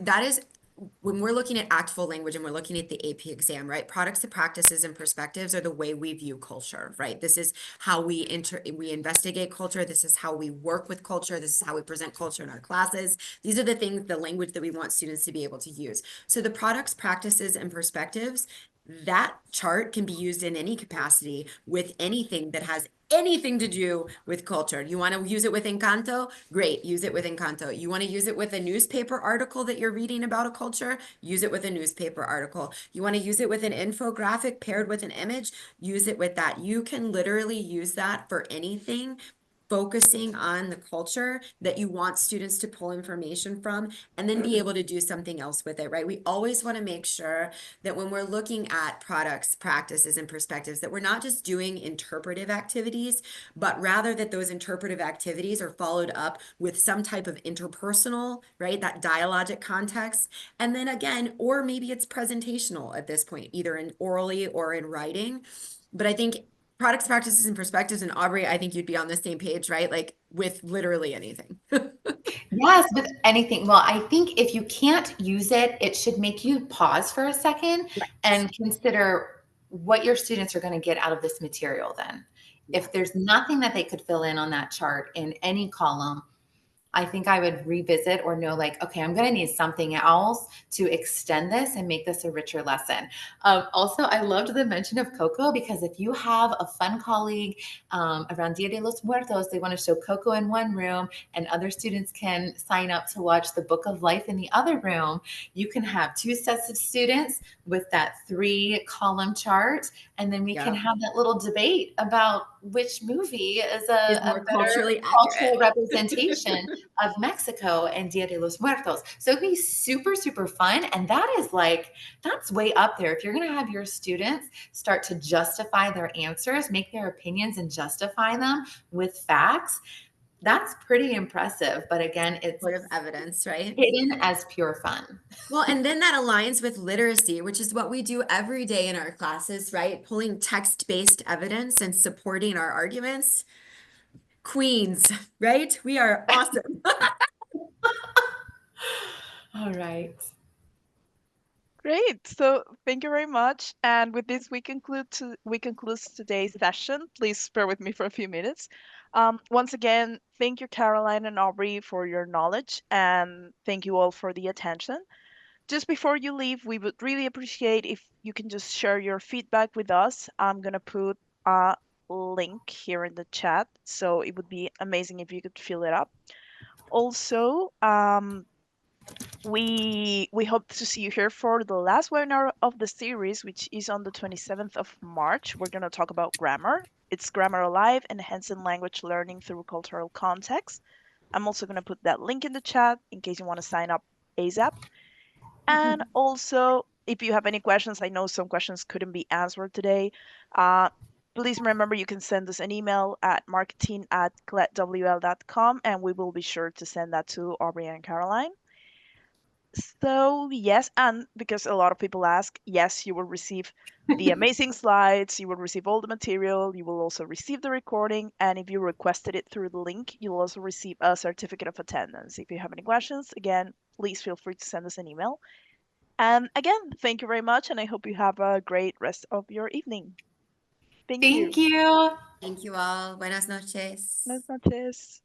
when we're looking at actual language and we're looking at the AP exam, right? Products and practices and perspectives are the way we view culture, right? This is how we investigate culture. This is how we work with culture. This is how we present culture in our classes. These are the things, the language that we want students to be able to use. So the products, practices, and perspectives, that chart can be used in any capacity with anything that has anything to do with culture. You want to use it with Encanto? Great, use it with Encanto. You want to use it with a newspaper article that you're reading about a culture? Use it with a newspaper article. You want to use it with an infographic paired with an image? Use it with that. You can literally use that for anything, focusing on the culture that you want students to pull information from and then be able to do something else with it, right? We always want to make sure that when we're looking at products, practices, and perspectives, that we're not just doing interpretive activities, but rather that those interpretive activities are followed up with some type of interpersonal, right? That dialogic context. And then again, or maybe it's presentational at this point, either in orally or in writing. But I think products, practices, and perspectives, and Aubrey, I think you'd be on the same page, right? Like with literally anything. Yes, with anything. Well, I think if you can't use it, it should make you pause for a second Right. and consider what your students are going to get out of this material then. Yeah. If there's nothing that they could fill in on that chart in any column, I think I would revisit or know, like, okay, I'm going to need something else to extend this and make this a richer lesson. Also, I loved the mention of Coco because if you have a fun colleague around Dia de los Muertos, they want to show Coco in one room and other students can sign up to watch the Book of Life in the other room. You can have two sets of students with that 3-column chart, and then we can Yeah. have that little debate about which movie is Is a more better culturally accurate. cultural representation of Mexico and Dia de los Muertos. So it'd be super, super fun. And that is like, that's way up there. If you're going to have your students start to justify their answers, make their opinions and justify them with facts, that's pretty impressive. But again, it's Sort of evidence, right? hidden as pure fun. Well, and then that aligns with literacy, which is what we do every day in our classes, right? Pulling text-based evidence and supporting our arguments. Queens, right? We are awesome. All right. Great. So thank you very much. And with this, we conclude today's session. Please bear with me for a few minutes. Once again, thank you, Caroline and Aubrey, for your knowledge, and thank you all for the attention. Just before you leave, we would really appreciate if you can just share your feedback with us. I'm gonna put a link here in the chat, so it would be amazing if you could fill it up. Also, we hope to see you here for the last webinar of the series, which is on the 27th of March. We're going to talk about grammar. It's Grammar Alive, enhancing language learning through cultural context. I'm also going to put that link in the chat in case you want to sign up ASAP. And also, if you have any questions, I know some questions couldn't be answered today. Uh, Please remember you can send us an email at marketing@gletwl.com and we will be sure to send that to Aubrey and Caroline. So, yes, and because a lot of people ask, yes, you will receive the amazing slides, you will receive all the material, you will also receive the recording, and if you requested it through the link, you'll also receive a certificate of attendance. If you have any questions, again, please feel free to send us an email. And again, thank you very much, and I hope you have a great rest of your evening. Thank you. Thank you. Thank you all. Buenas noches. Buenas noches.